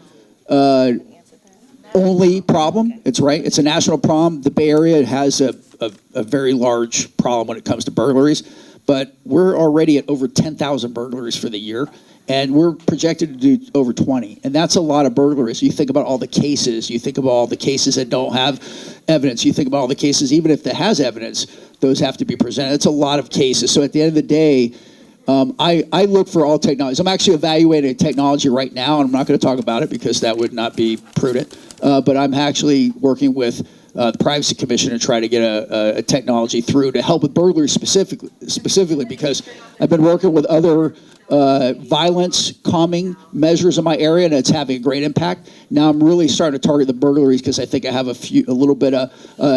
only problem. It's right. It's a national problem. The Bay Area has a very large problem when it comes to burglaries. But we're already at over 10,000 burglaries for the year, and we're projected to do over 20. And that's a lot of burglaries. You think about all the cases. You think about all the cases that don't have evidence. You think about all the cases, even if that has evidence, those have to be presented. It's a lot of cases. So at the end of the day, I look for all technologies. I'm actually evaluating technology right now, and I'm not going to talk about it because that would not be prudent. But I'm actually working with the Privacy Commission to try to get a technology through to help with burglaries specifically because I've been working with other violence calming measures in my area, and it's having a great impact. Now I'm really starting to target the burglaries because I think I have a little bit of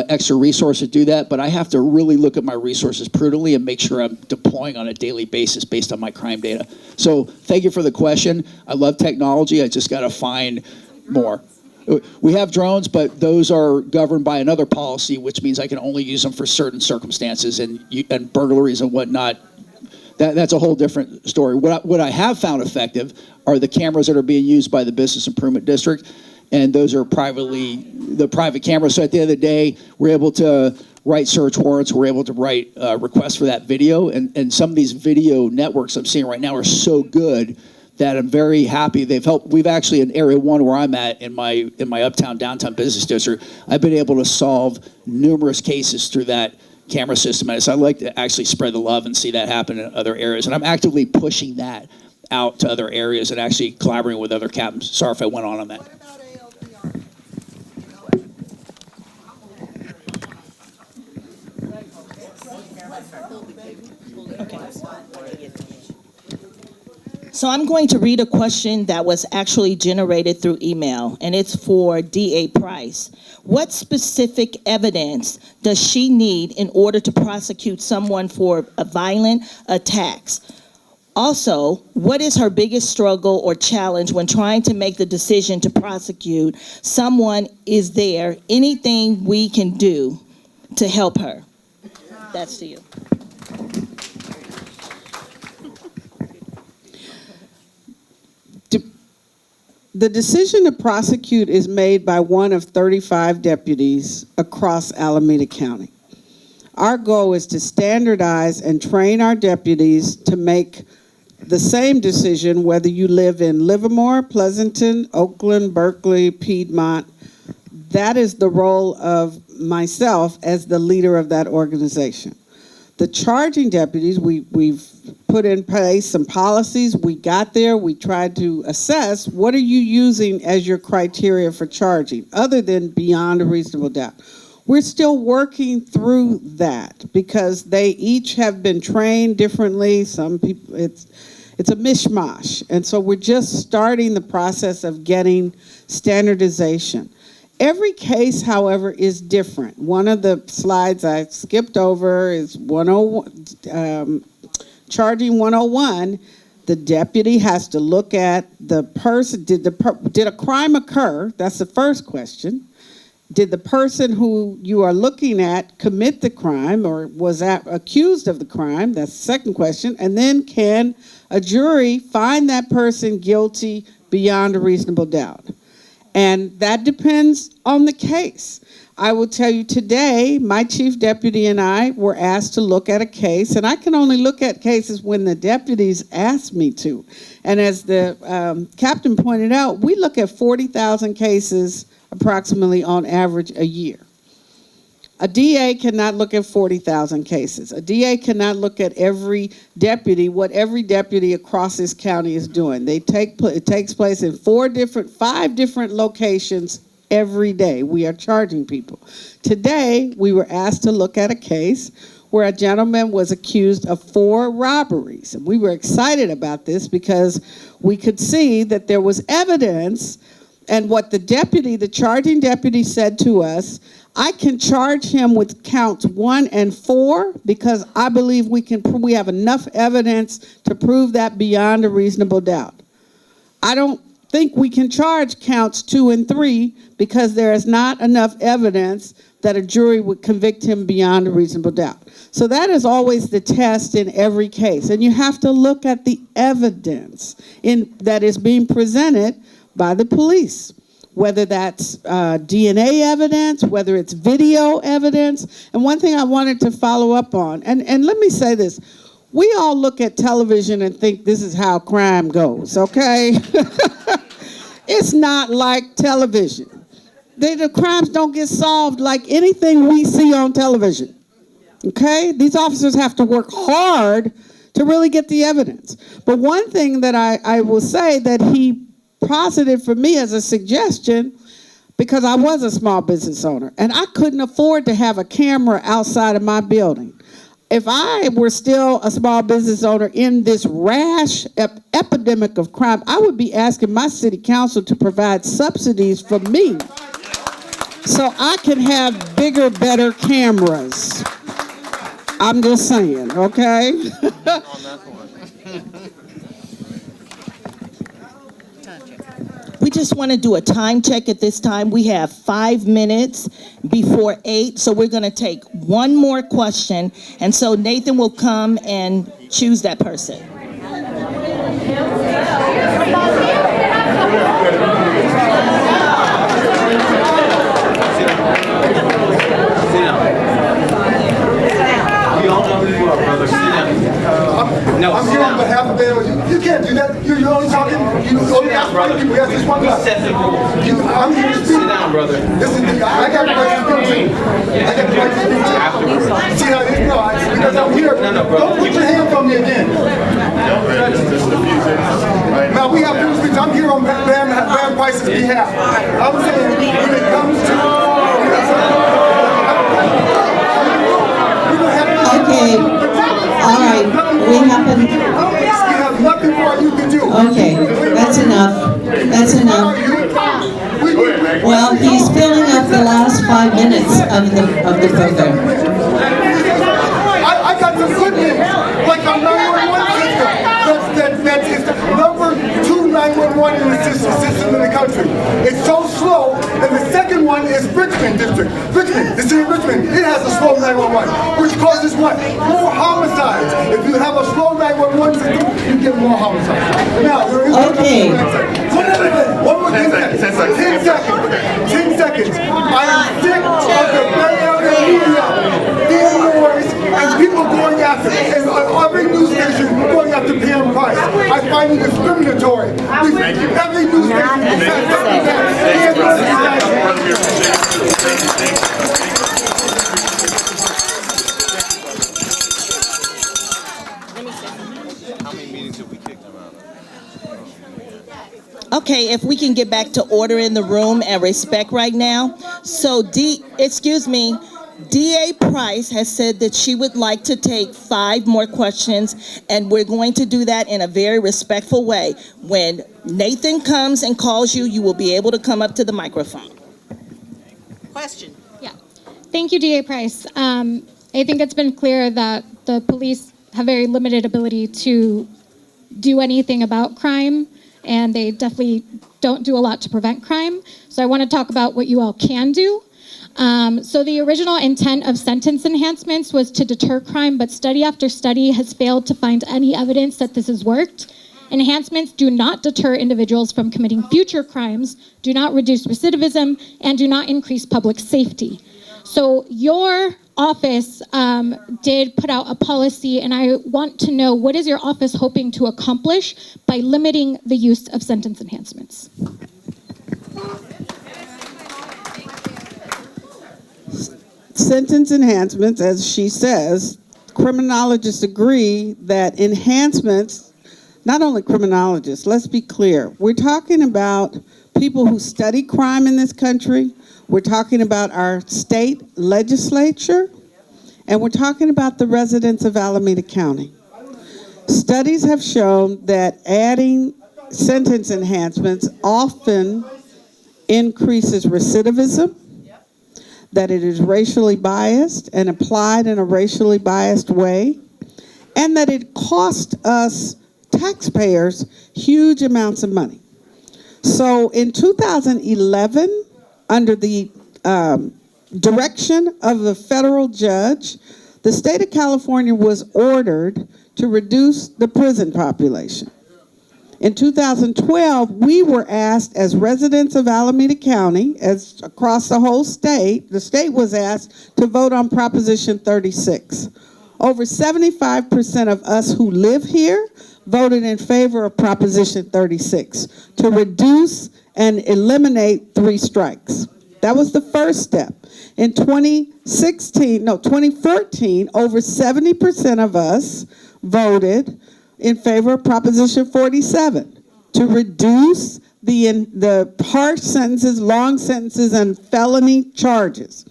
extra resources to do that, but I have to really look at my resources prudently and make sure I'm deploying on a daily basis based on my crime data. So thank you for the question. I love technology. I just got to find more. We have drones, but those are governed by another policy, which means I can only use them for certain circumstances, and burglaries and whatnot. That's a whole different story. What I have found effective are the cameras that are being used by the Business Improvement District, and those are the private cameras. So at the end of the day, we're able to write search warrants. We're able to write requests for that video, and some of these video networks I'm seeing right now are so good that I'm very happy. They've helped. We've actually, in Area 1 where I'm at, in my uptown, downtown business district, I've been able to solve numerous cases through that camera system. And so I'd like to actually spread the love and see that happen in other areas. And I'm actively pushing that out to other areas and actually collaborating with other captains. Sorry if I went on that. So I'm going to read a question that was actually generated through email, and it's for DA Price. What specific evidence does she need in order to prosecute someone for a violent attacks? Also, what is her biggest struggle or challenge when trying to make the decision to prosecute someone? Is there anything we can do to help her? That's to you. The decision to prosecute is made by one of 35 deputies across Alameda County. Our goal is to standardize and train our deputies to make the same decision whether you live in Livermore, Pleasanton, Oakland, Berkeley, Piedmont. That is the role of myself as the leader of that organization. The charging deputies, we've put in place some policies. We got there. We tried to assess what are you using as your criteria for charging, other than beyond a reasonable doubt. We're still working through that because they each have been trained differently. Some people, it's a mishmash. And so we're just starting the process of getting standardization. Every case, however, is different. One of the slides I skipped over is 101, charging 101. The deputy has to look at the person. Did a crime occur? That's the first question. Did the person who you are looking at commit the crime or was accused of the crime? That's the second question. And then can a jury find that person guilty beyond a reasonable doubt? And that depends on the case. I will tell you today, my chief deputy and I were asked to look at a case, and I can only look at cases when the deputies ask me to. And as the captain pointed out, we look at 40,000 cases approximately on average a year. A DA cannot look at 40,000 cases. A DA cannot look at every deputy, what every deputy across this county is doing. It takes place in 5 different locations every day. We are charging people. Today, we were asked to look at a case where a gentleman was accused of 4 robberies. And we were excited about this because we could see that there was evidence, and what the charging deputy said to us, I can charge him with counts 1 and 4 because I believe we have enough evidence to prove that beyond a reasonable doubt. I don't think we can charge counts 2 and 3 because there is not enough evidence that a jury would convict him beyond a reasonable doubt. So that is always the test in every case. And you have to look at the evidence that is being presented by the police. whether that's DNA evidence, whether it's video evidence. And one thing I wanted to follow up on, and let me say this, we all look at television and think this is how crime goes, okay? It's not like television. The crimes don't get solved like anything we see on television, okay? These officers have to work hard to really get the evidence. But one thing that I will say that he posited for me as a suggestion, because I was a small business owner and I couldn't afford to have a camera outside of my building. If I were still a small business owner in this rash epidemic of crime, I would be asking my city council to provide subsidies for me so I can have bigger, better cameras. I'm just saying, okay? We just want to do a time check at this time. We have 5 minutes before 8, so we're going to take one more question. And so Nathan will come and choose that person. We all know who you are, brother. Sit down. No, I'm sit here on down. behalf of the. You can't do that. You're only talking. You only ask one people. We have this one guy. I'm here to speak. Sit down, brother. This is the. I got the right to speak too. I got the right to speak too. See how it is? No, because I'm here. No, brother. Don't put your hands on me again. Now we have to speak. I'm here on Bam Price's behalf. I'm saying when it comes to. Okay, all right, we have nothing more you can do. Okay, that's enough, that's enough. Well, he's filling up the last 5 minutes of the program. I got some good news, like a 911 system. That's number 2 911 in the system in the country. It's so slow, and the second one is Richmond District. Richmond, the city of Richmond, it has a slow 911, which causes what? More homicides. If you have a slow 911 system, you get more homicides. Now, there is Okay. One other thing. One more 10 seconds. 10 seconds. 10 seconds. I am sick of the Bay Area media being noise and people going after it. And every news station going after Pam Price. I find it discriminatory. Every news station says something that How many meetings have we kicked him out of? Okay, if we can get back to order in the room and respect right now. So DA Price has said that she would like to take 5 more questions, and we're going to do that in a very respectful way. When Nathan comes and calls you, you will be able to come up to the microphone. Question. Yeah. Thank you, DA Price. I think it's been clear that the police have very limited ability to do anything about crime, and they definitely don't do a lot to prevent crime. So I want to talk about what you all can do. So the original intent of sentence enhancements was to deter crime, but study after study has failed to find any evidence that this has worked. Enhancements do not deter individuals from committing future crimes, do not reduce recidivism, and do not increase public safety. So your office did put out a policy, and I want to know, what is your office hoping to accomplish by limiting the use of sentence enhancements? Sentence enhancements, as she says, criminologists agree that enhancements, not only criminologists, let's be clear, we're talking about people who study crime in this country, we're talking about our state legislature, and we're talking about the residents of Alameda County. Studies have shown that adding sentence enhancements often increases recidivism, that it is racially biased and applied in a racially biased way, and that it costs us taxpayers huge amounts of money. So in 2011, under the direction of the federal judge, the state of California was ordered to reduce the prison population. In 2012, we were asked as residents of Alameda County, as across the whole state, the state was asked to vote on Proposition 36. Over 75% of us who live here voted in favor of Proposition 36 to reduce and eliminate 3 strikes. That was the first step. In 2014, over 70% of us voted in favor of Proposition 47 to reduce the harsh sentences, long sentences, and felony charges.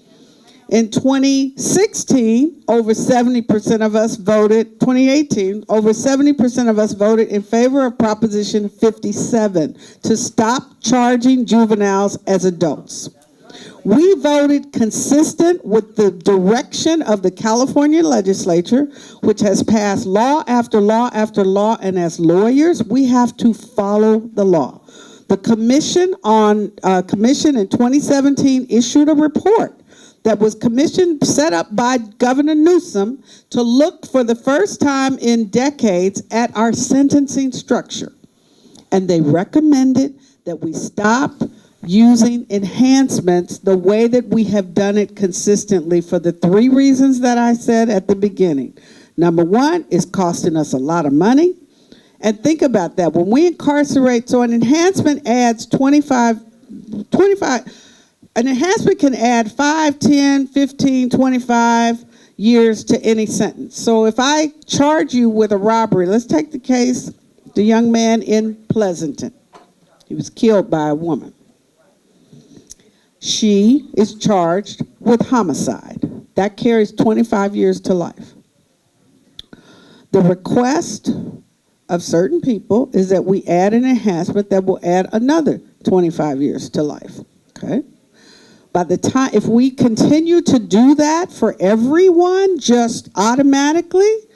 In 2016, over 70% of us voted, 2018, over 70% of us voted in favor of Proposition 57 to stop charging juveniles as adults. We voted consistent with the direction of the California legislature, which has passed law after law after law, and as lawyers, we have to follow the law. The commission in 2017 issued a report that was set up by Governor Newsom to look for the first time in decades at our sentencing structure. And they recommended that we stop using enhancements the way that we have done it consistently for the 3 reasons that I said at the beginning. Number 1, it's costing us a lot of money. And think about that. When we incarcerate, so an enhancement adds 25, an enhancement can add 5, 10, 15, 25 years to any sentence. So if I charge you with a robbery, let's take the case, the young man in Pleasanton. He was killed by a woman. She is charged with homicide. That carries 25 years to life. The request of certain people is that we add an enhancement that will add another 25 years to life, okay? By the time, if we continue to do that for everyone just automatically,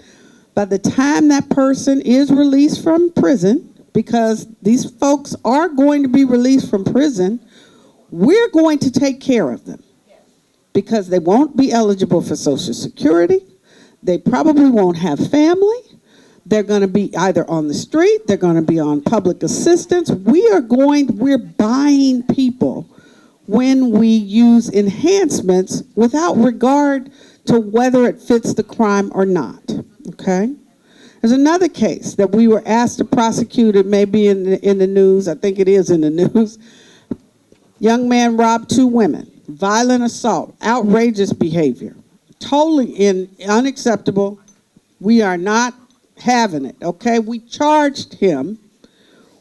by the time that person is released from prison, because these folks are going to be released from prison, we're going to take care of them because they won't be eligible for Social Security. They probably won't have family. They're going to be either on the street. They're going to be on public assistance. We're buying people when we use enhancements without regard to whether it fits the crime or not, okay? There's another case that we were asked to prosecute. It may be in the news. I think it is in the news. Young man robbed 2 women. Violent assault. Outrageous behavior. Totally unacceptable. We are not having it, okay? We charged him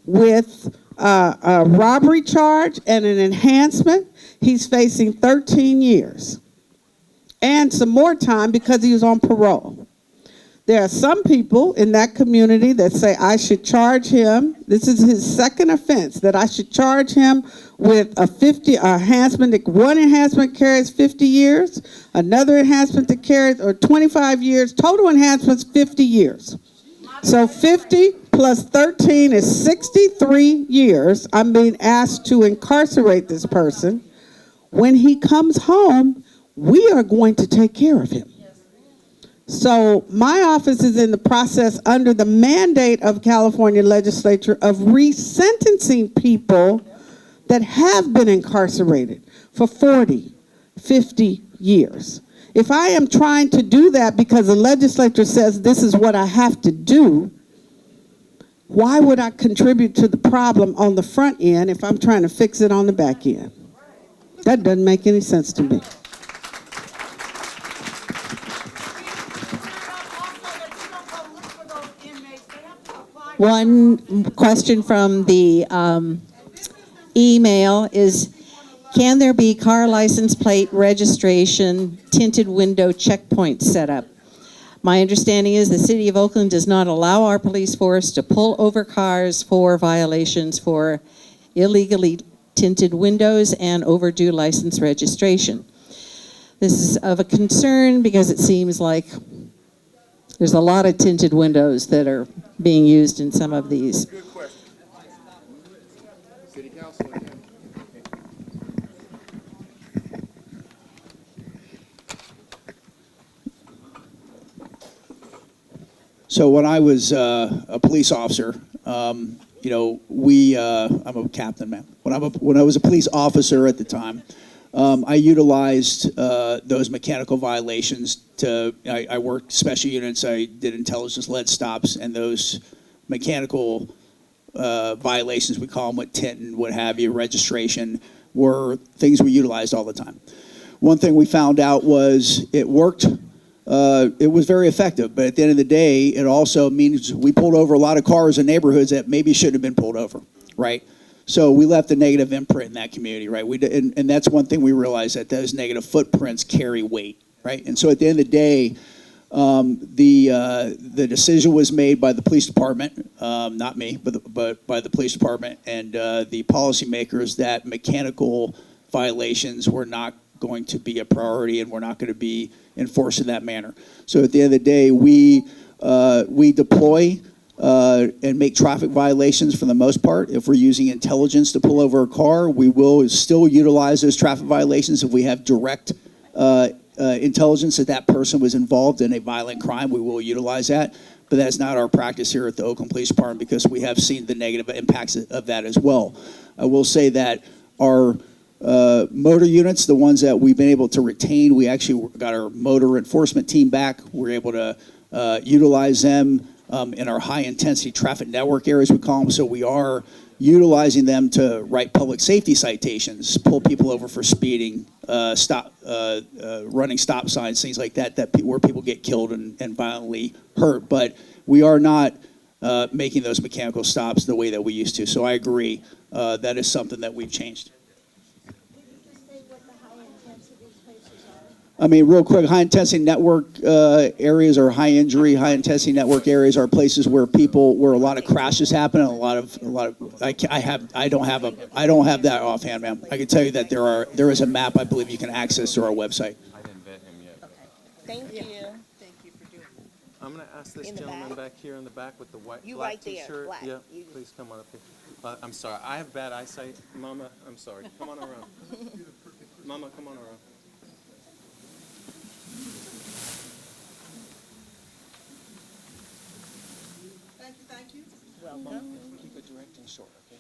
with a robbery charge and an enhancement. He's facing 13 years. And some more time because he was on parole. There are some people in that community that say I should charge him, this is his second offense, that I should charge him with a enhancement. One enhancement carries 50 years, another enhancement that carries 25 years, total enhancements 50 years. So 50 plus 13 is 63 years. I'm being asked to incarcerate this person. When he comes home, we are going to take care of him. So my office is in the process under the mandate of California legislature of resentencing people that have been incarcerated for 40, 50 years. If I am trying to do that because the legislature says this is what I have to do, why would I contribute to the problem on the front end if I'm trying to fix it on the back end? That doesn't make any sense to me. One question from the email is, can there be car license plate registration, tinted window checkpoints set up? My understanding is the City of Oakland does not allow our police force to pull over cars for violations for illegally tinted windows and overdue license registration. This is of a concern because it seems like there's a lot of tinted windows that are being used in some of these. Good question. City Council again. So when I was a police officer, I'm a captain, man. When I was a police officer at the time, I utilized those mechanical violations I worked special units, I did intelligence-led stops, and those mechanical violations, we call them, with tint and what have you, registration, were things we utilized all the time. One thing we found out was it worked. It was very effective, but at the end of the day, it also means we pulled over a lot of cars in neighborhoods that maybe shouldn't have been pulled over, right? So we left a negative imprint in that community, right? And that's one thing we realized, that those negative footprints carry weight, right? And so at the end of the day, the decision was made by the police department, not me, but by the police department and the policymakers, that mechanical violations were not going to be a priority and we're not going to be enforced in that manner. So at the end of the day, we deploy and make traffic violations for the most part. If we're using intelligence to pull over a car, we will still utilize those traffic violations. If we have direct intelligence that that person was involved in a violent crime, we will utilize that. But that's not our practice here at the Oakland Police Department, because we have seen the negative impacts of that as well. I will say that our motor units, the ones that we've been able to retain, we actually got our motor enforcement team back. We're able to utilize them in our high-intensity traffic network areas, we call them. So we are utilizing them to write public safety citations, pull people over for speeding, running stop signs, things like that, where people get killed and violently hurt. But we are not making those mechanical stops the way that we used to. So I agree, that is something that we've changed. I mean, real quick, high-intensity network areas, or high-injury, high-intensity network areas, are places where a lot of crashes happen, and I don't have that offhand, ma'am. I can tell you that there is a map, I believe, you can access through our website. I didn't vet him yet. Okay. Thank you. Thank you for doing it. I'm going to ask this gentleman back here in the back with the black right there, t-shirt. black. Yeah, please come on up here. I'm sorry, I have bad eyesight. Mama, I'm sorry. Come on around. Mama, come on around. Thank you. Welcome. Keep it direct and short, okay?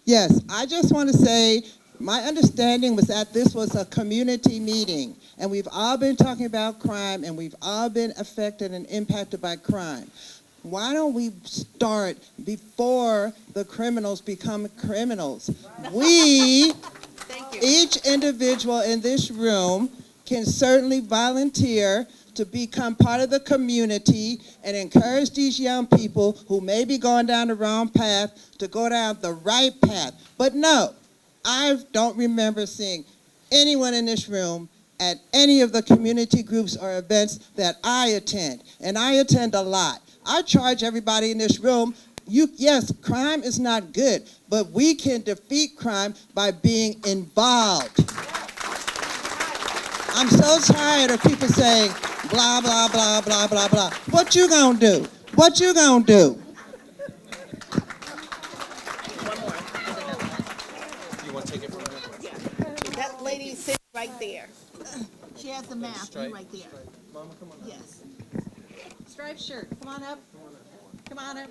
Yes, I just want to say, my understanding was that this was a community meeting, and we've all been talking about crime, and we've all been affected and impacted by crime. Why don't we start before the criminals become criminals? We, each individual in this room, can certainly volunteer to become part of the community and encourage these young people who may be going down the wrong path to go down the right path. But no, I don't remember seeing anyone in this room at any of the community groups or events that I attend, and I attend a lot. I charge everybody in this room, yes, crime is not good, but we can defeat crime by being involved. I'm so tired of people saying, blah, blah, blah, blah, blah, blah. What you gonna do? What you gonna do? You want to take it from here? That lady sitting right there. She has the map right there. Mama, come on. Yes. Striped shirt. Come on up. Come on up.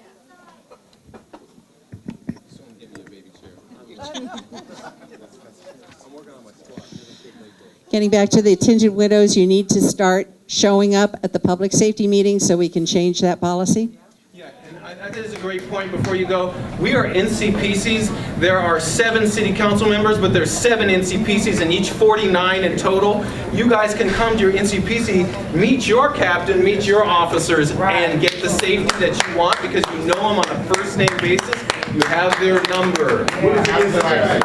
Soon give me a baby chair. I'm working on my squat. Getting back to the attention widows, you need to start showing up at the public safety meeting so we can change that policy. Yeah, and that is a great point before you go. We are NCPCs. There are 7 city council members, but there's 7 NCPCs and each 49 in total. You guys can come to your NCPC, meet your captain, meet your officers, and get the safety that you want, because you know them on a first name basis. You have their number.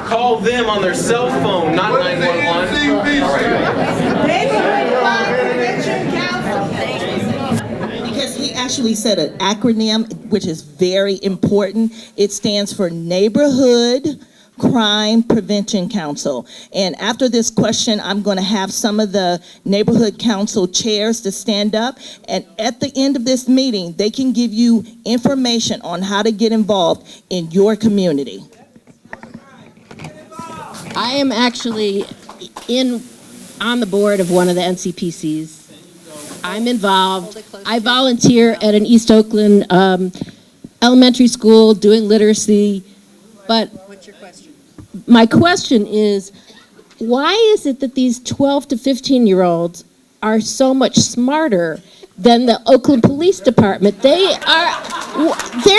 Call them on their cell phone, not 911. All right. Because he actually said an acronym, which is very important. It stands for Neighborhood Crime Prevention Council. And after this question, I'm going to have some of the neighborhood council chairs to stand up. And at the end of this meeting, they can give you information on how to get involved in your community. I am actually on the board of one of the NCPCs. I'm involved. I volunteer at an East Oakland elementary school, doing literacy, but What's your question? my question is, why is it that these 12 to 15-year-olds are so much smarter than the Oakland Police Department? They're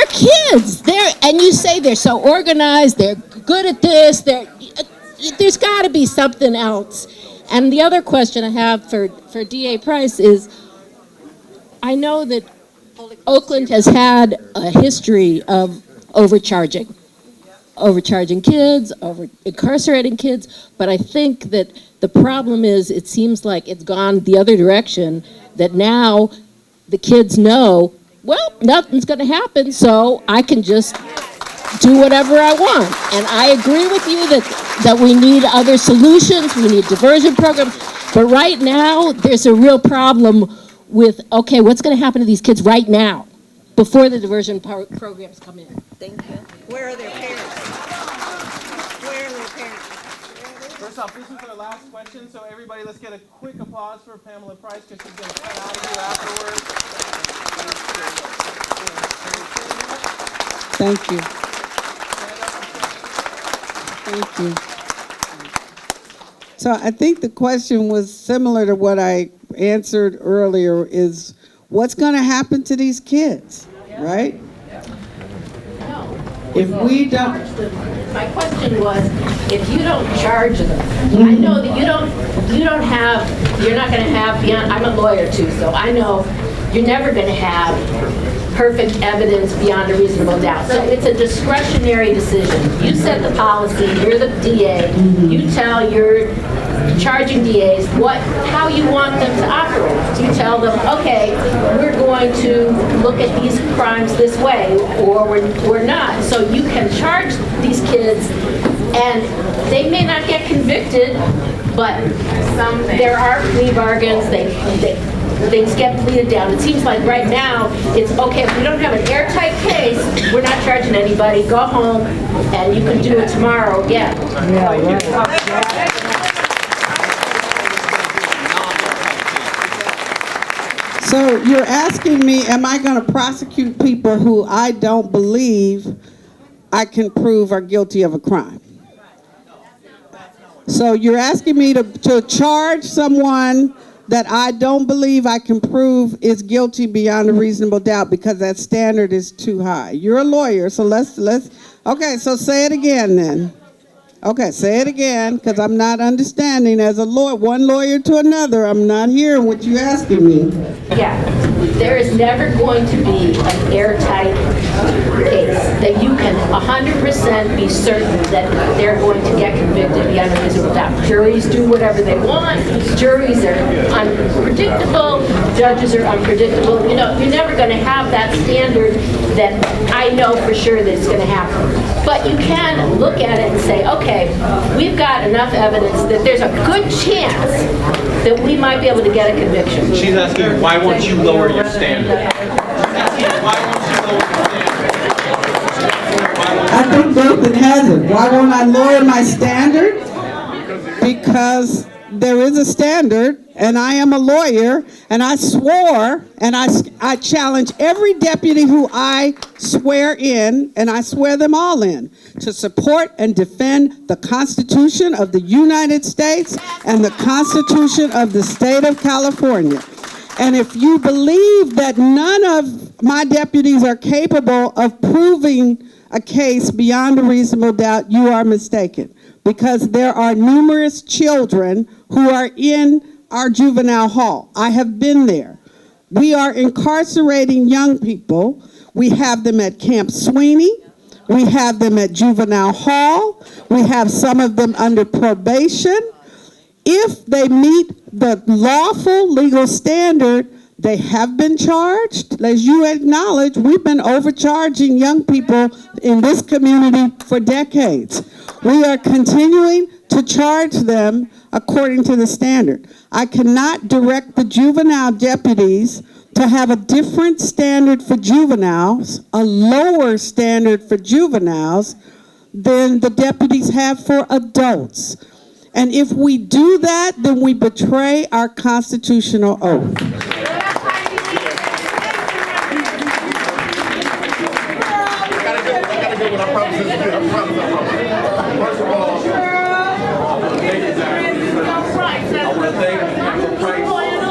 kids. And you say they're so organized, they're good at this, there's got to be something else. And the other question I have for DA Price is, I know that Oakland has had a history of overcharging kids, incarcerating kids, but I think that the problem is it seems like it's gone the other direction, that now the kids know, well, nothing's going to happen, so I can just do whatever I want. And I agree with you that we need other solutions, we need diversion programs, but right now there's a real problem with, okay, what's going to happen to these kids right now before the diversion programs come in? Thank you. Where are their parents? Where are their parents? First off, this is our last question, so everybody, let's get a quick applause for Pamela Price because she's going to cut out of here afterwards. Thank you. Thank you. So I think the question was similar to what I answered earlier, is what's going to happen to these kids, right? If we don't... My question was, if you don't charge them, I know that you're not going to have beyond, I'm a lawyer too, so I know you're never going to have perfect evidence beyond a reasonable doubt. So it's a discretionary decision. You set the policy, you're the DA, you tell your charging DAs how you want them to operate. You tell them, okay, we're going to look at these crimes this way, or we're not. So you can charge these kids, and they may not get convicted, but there are plea bargains. Things get pleaded down. It seems like right now, it's okay, if we don't have an airtight case, we're not charging anybody. Go home, and you can do it tomorrow again. So you're asking me, am I going to prosecute people who I don't believe I can prove are guilty of a crime? So you're asking me to charge someone that I don't believe I can prove is guilty beyond a reasonable doubt because that standard is too high. You're a lawyer, so let's okay, so say it again then. Okay, say it again, because I'm not understanding as a lawyer, one lawyer to another, I'm not hearing what you're asking me. Yeah, there is never going to be an airtight case that you can 100% be certain that they're going to get convicted beyond a reasonable doubt. Juries do whatever they want. Juries are unpredictable. Judges are unpredictable. You know, you're never going to have that standard that I know for sure that it's going to happen. But you can look at it and say, okay, we've got enough evidence that there's a good chance that we might be able to get a conviction. She's asking, why won't you lower your standard? Why won't you lower your standard? I think Nathan has it. Why won't I lower my standard? Because there is a standard, and I am a lawyer, and I swore, and I challenge every deputy who I swear in, and I swear them all in, to support and defend the Constitution of the United States and the Constitution of the state of California. And if you believe that none of my deputies are capable of proving a case beyond a reasonable doubt, you are mistaken. Because there are numerous children who are in our juvenile hall. I have been there. We are incarcerating young people. We have them at Camp Sweeney. We have them at juvenile hall. We have some of them under probation. If they meet the lawful legal standard, they have been charged. As you acknowledge, we've been overcharging young people in this community for decades. We are continuing to charge them according to the standard. I cannot direct the juvenile deputies to have a different standard for juveniles, a lower standard for juveniles than the deputies have for adults. And if we do that, then we betray our constitutional oath. get what I promise is good. I promise. First of all, I want to thank Council Price.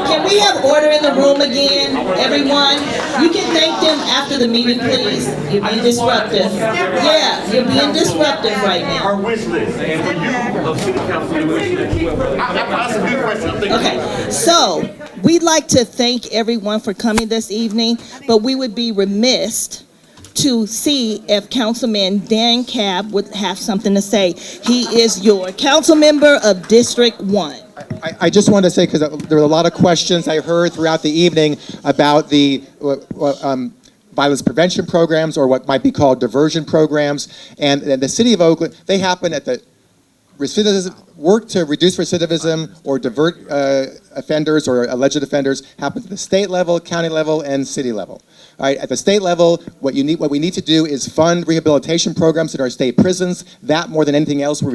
Can we have order in the room again, everyone? You can thank them after the meeting, please. You're being disruptive. Yeah, you're being disruptive right now. Our wish list, and for you, of city council wish list. That's a good question. Okay, so we'd like to thank everyone for coming this evening, but we would be remiss to see if Councilman Dan Cabb would have something to say. He is your council member of District 1. I just wanted to say, because there were a lot of questions I heard throughout the evening about the violence prevention programs, or what might be called diversion programs. And the city of Oakland, they happen at the recidivism, work to reduce recidivism or divert offenders or alleged offenders happens at the state level, county level, and city level. All right, at the state level, what we need to do is fund rehabilitation programs in our state prisons. That, more than anything else, will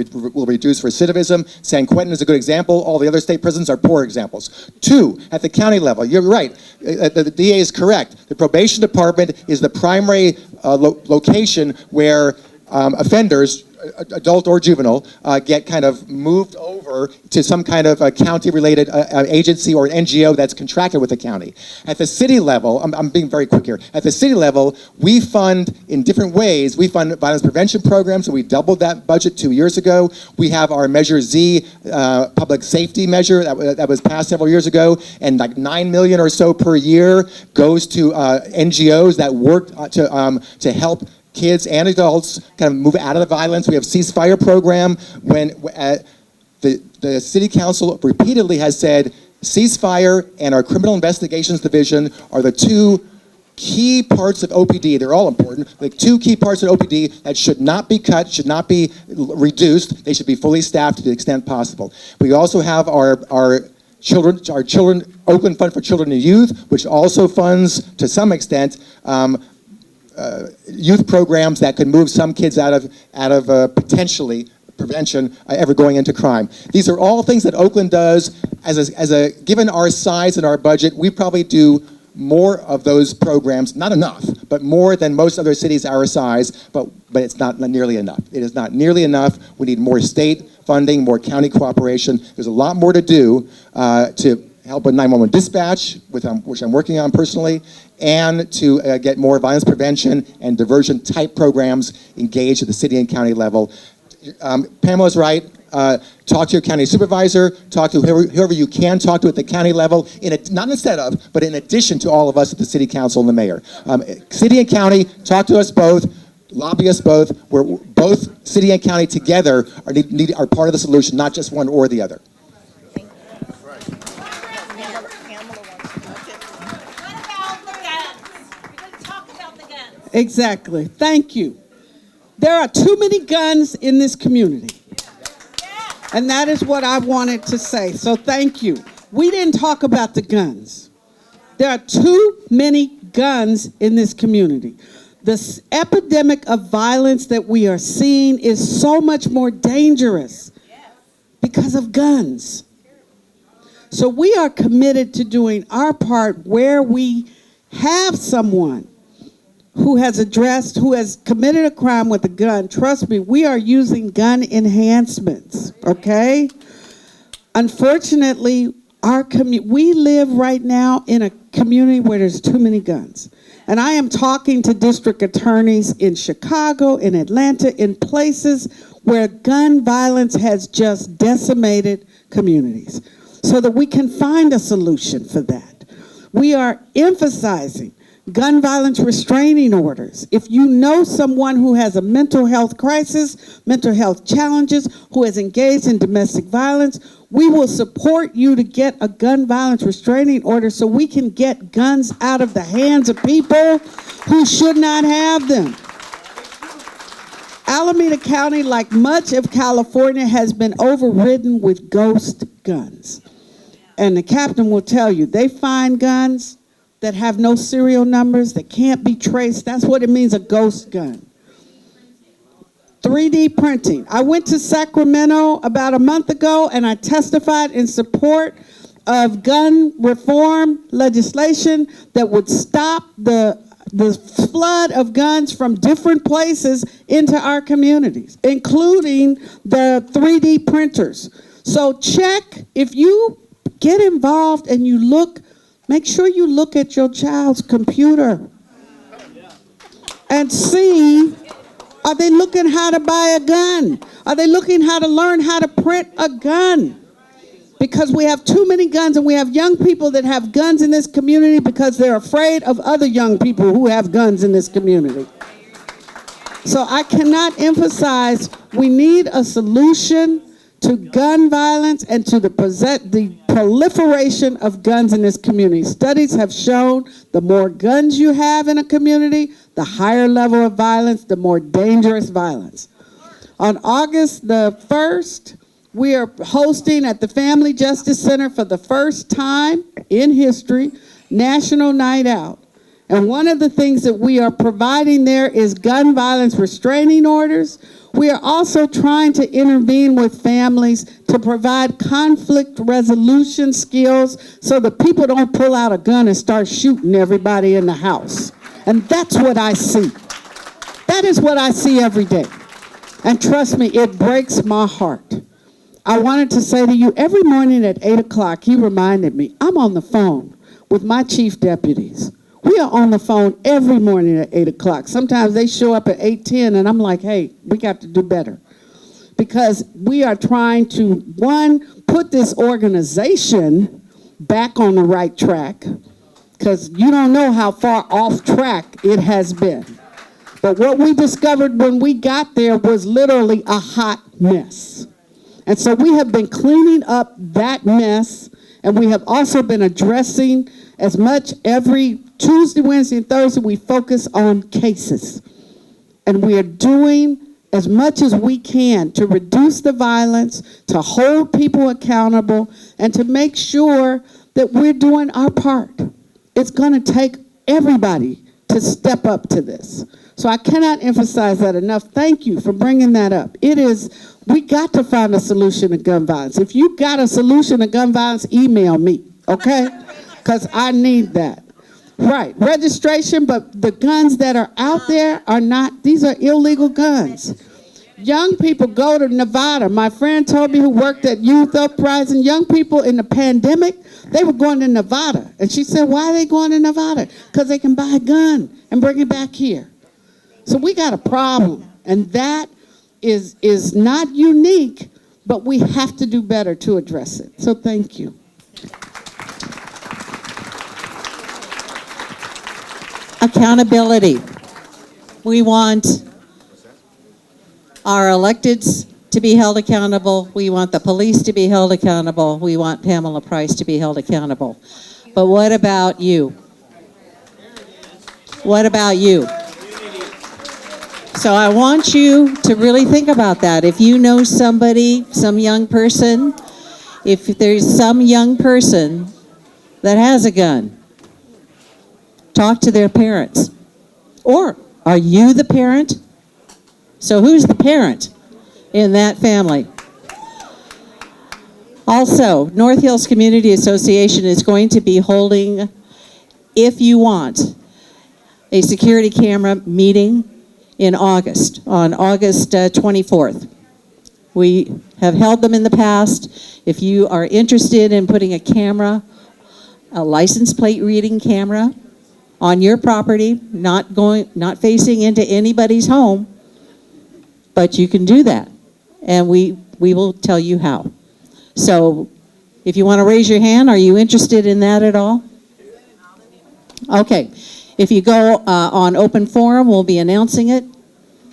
reduce recidivism. San Quentin is a good example. All the other state prisons are poor examples. 2, at the county level, you're right. The DA is correct. The probation department is the primary location where offenders, adult or juvenile, get kind of moved over to some kind of a county-related agency or an NGO that's contracted with the county. At the city level, I'm being very quick here. At the city level, we fund in different ways. We fund violence prevention programs, and we doubled that budget 2 years ago. We have our Measure Z public safety measure that was passed several years ago, and like $9 million or so per year goes to NGOs that work to help kids and adults kind of move out of the violence. We have ceasefire program when the city council repeatedly has said ceasefire and our criminal investigations division are the 2 key parts of OPD. They're all important. The 2 key parts of OPD that should not be cut, should not be reduced. They should be fully staffed to the extent possible. We also have our children, Oakland Fund for Children and Youth, which also funds to some extent youth programs that could move some kids out of potentially prevention ever going into crime. These are all things that Oakland does. Given our size and our budget, we probably do more of those programs, not enough, but more than most other cities our size, but it's not nearly enough. It is not nearly enough. We need more state funding, more county cooperation. There's a lot more to do to help with 911 dispatch, which I'm working on personally, and to get more violence prevention and diversion type programs engaged at the city and county level. Pamela's right. Talk to your county supervisor, talk to whoever you can talk to at the county level, not instead of, but in addition to all of us at the city council and the mayor. City and county, talk to us both, lobby us both. We're both city and county together are part of the solution, not just one or the other. Exactly. Thank you. There are too many guns in this community. And that is what I wanted to say. So thank you. We didn't talk about the guns. There are too many guns in this community. This epidemic of violence that we are seeing is so much more dangerous because of guns. So we are committed to doing our part where we have someone who has committed a crime with a gun. Trust me, we are using gun enhancements, okay? Unfortunately, we live right now in a community where there's too many guns. And I am talking to district attorneys in Chicago, in Atlanta, in places where gun violence has just decimated communities, so that we can find a solution for that. We are emphasizing gun violence restraining orders. If you know someone who has a mental health crisis, mental health challenges, who has engaged in domestic violence, we will support you to get a gun violence restraining order so we can get guns out of the hands of people who should not have them. Alameda County, like much of California, has been overridden with ghost guns. And the captain will tell you, they find guns that have no serial numbers, that can't be traced. That's what it means, a ghost gun. 3D printing. I went to Sacramento about a month ago and I testified in support of gun reform legislation that would stop the the flood of guns from different places into our communities, including the 3D printers. So check, if you get involved and you look, make sure you look at your child's computer and see, are they looking how to buy a gun? Are they looking how to learn how to print a gun? Because we have too many guns, and we have young people that have guns in this community because they're afraid of other young people who have guns in this community. So I cannot emphasize, we need a solution to gun violence and to the proliferation of guns in this community. Studies have shown the more guns you have in a community, the higher level of violence, the more dangerous violence. On August the 1st, we are hosting at the Family Justice Center for the first time in history, National Night Out. And one of the things that we are providing there is gun violence restraining orders. We are also trying to intervene with families to provide conflict resolution skills so that people don't pull out a gun and start shooting everybody in the house. And that's what I see. That is what I see every day. And trust me, it breaks my heart. I wanted to say to you, every morning at 8 o'clock, he reminded me, I'm on the phone with my chief deputies. We are on the phone every morning at 8 o'clock. Sometimes they show up at 8:10, and I'm like, hey, we got to do better. Because we are trying to, one, put this organization back on the right track, because you don't know how far off track it has been. But what we discovered when we got there was literally a hot mess. And so we have been cleaning up that mess, and we have also been addressing as much every Tuesday, Wednesday, and Thursday, we focus on cases. And we are doing as much as we can to reduce the violence, to hold people accountable, and to make sure that we're doing our part. It's going to take everybody to step up to this. So I cannot emphasize that enough. Thank you for bringing that up. It is, we got to find a solution to gun violence. If you got a solution to gun violence, email me, okay? Because I need that. Right, registration, but the guns that are out there are not, these are illegal guns. Young people go to Nevada. My friend told me, who worked at Youth Uprising, young people in the pandemic, they were going to Nevada. And she said, why are they going to Nevada? Because they can buy a gun and bring it back here. So we got a problem, and that is not unique, but we have to do better to address it. So thank you. Accountability. We want our electeds to be held accountable. We want the police to be held accountable. We want Pamela Price to be held accountable. But what about you? What about you? So I want you to really think about that. If you know somebody, some young person, if there's some young person that has a gun, talk to their parents. Or are you the parent? So who's the parent in that family? Also, North Hills Community Association is going to be holding, if you want, a security camera meeting in August, on August 24th. We have held them in the past. If you are interested in putting a camera, a license plate reading camera, on your property, not facing into anybody's home, but you can do that, and we will tell you how. So if you want to raise your hand, are you interested in that at all? Okay, if you go on open forum, we'll be announcing it.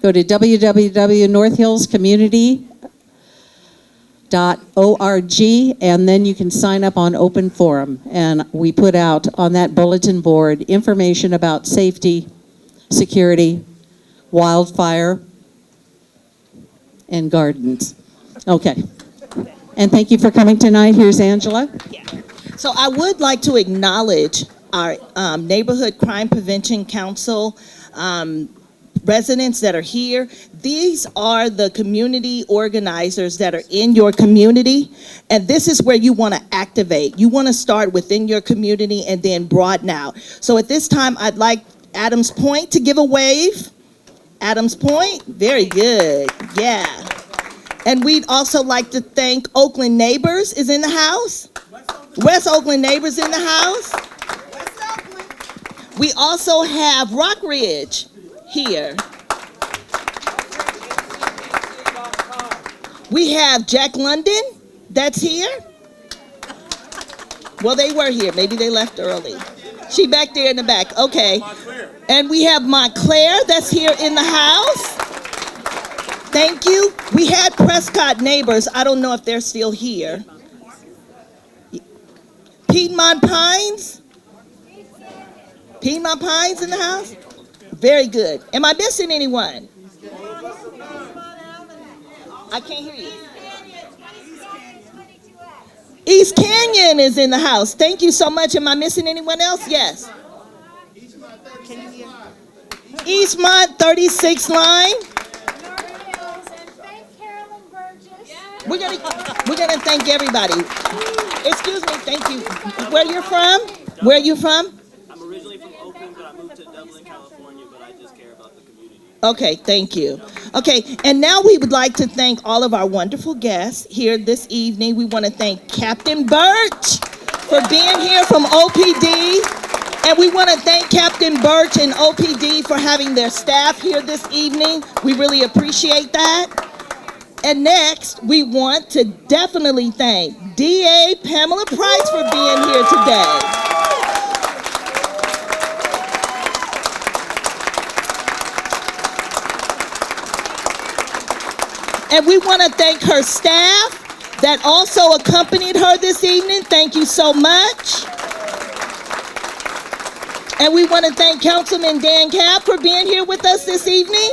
Go to www.northhillscommunity.org, and then you can sign up on open forum, and we put out on that bulletin board information about safety, security, wildfire, and gardens. Okay, and thank you for coming tonight. Here's Angela. So I would like to acknowledge our Neighborhood Crime Prevention Council residents that are here. These are the community organizers that are in your community, and this is where you want to activate. You want to start within your community and then broaden out. So at this time, I'd like Adams Point to give a wave. Adams Point, very good, yeah. And we'd also like to thank Oakland Neighbors is in the house. West Oakland Neighbors in the house. We also have Rock Ridge here. We have Jack London that's here. Well, they were here. Maybe they left early. She back there in the back. Okay. And we have Montclair that's here in the house. Thank you. We had Prescott Neighbors. I don't know if they're still here. Piedmont Pines? Piedmont Pines in the house? Very good. Am I missing anyone? I can't hear you. East Canyon is in the house. Thank you so much. Am I missing anyone else? Yes. Eastmont 36th line. We're gonna thank everybody. Excuse me, thank you. Where you're from? Where are you from? I'm originally from Oakland, but I moved to Dublin, California, but I just care about the community. Okay, thank you. Okay, and now we would like to thank all of our wonderful guests here this evening. We want to thank Captain Birch for being here from OPD. And we want to thank Captain Birch and OPD for having their staff here this evening. We really appreciate that. And next, we want to definitely thank DA Pamela Price for being here today. And we want to thank her staff that also accompanied her this evening. Thank you so much. And we want to thank Councilman Dan Capp for being here with us this evening.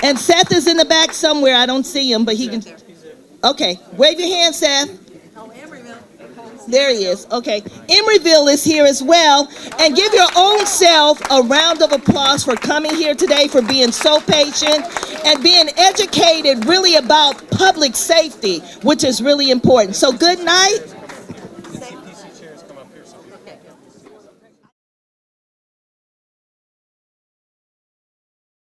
And Seth is in the back somewhere. I don't see him, but he can. Okay, wave your hand, Seth. There he is. Okay, Emeryville is here as well. And give your own self a round of applause for coming here today, for being so patient and being educated really about public safety, which is really important. So good night.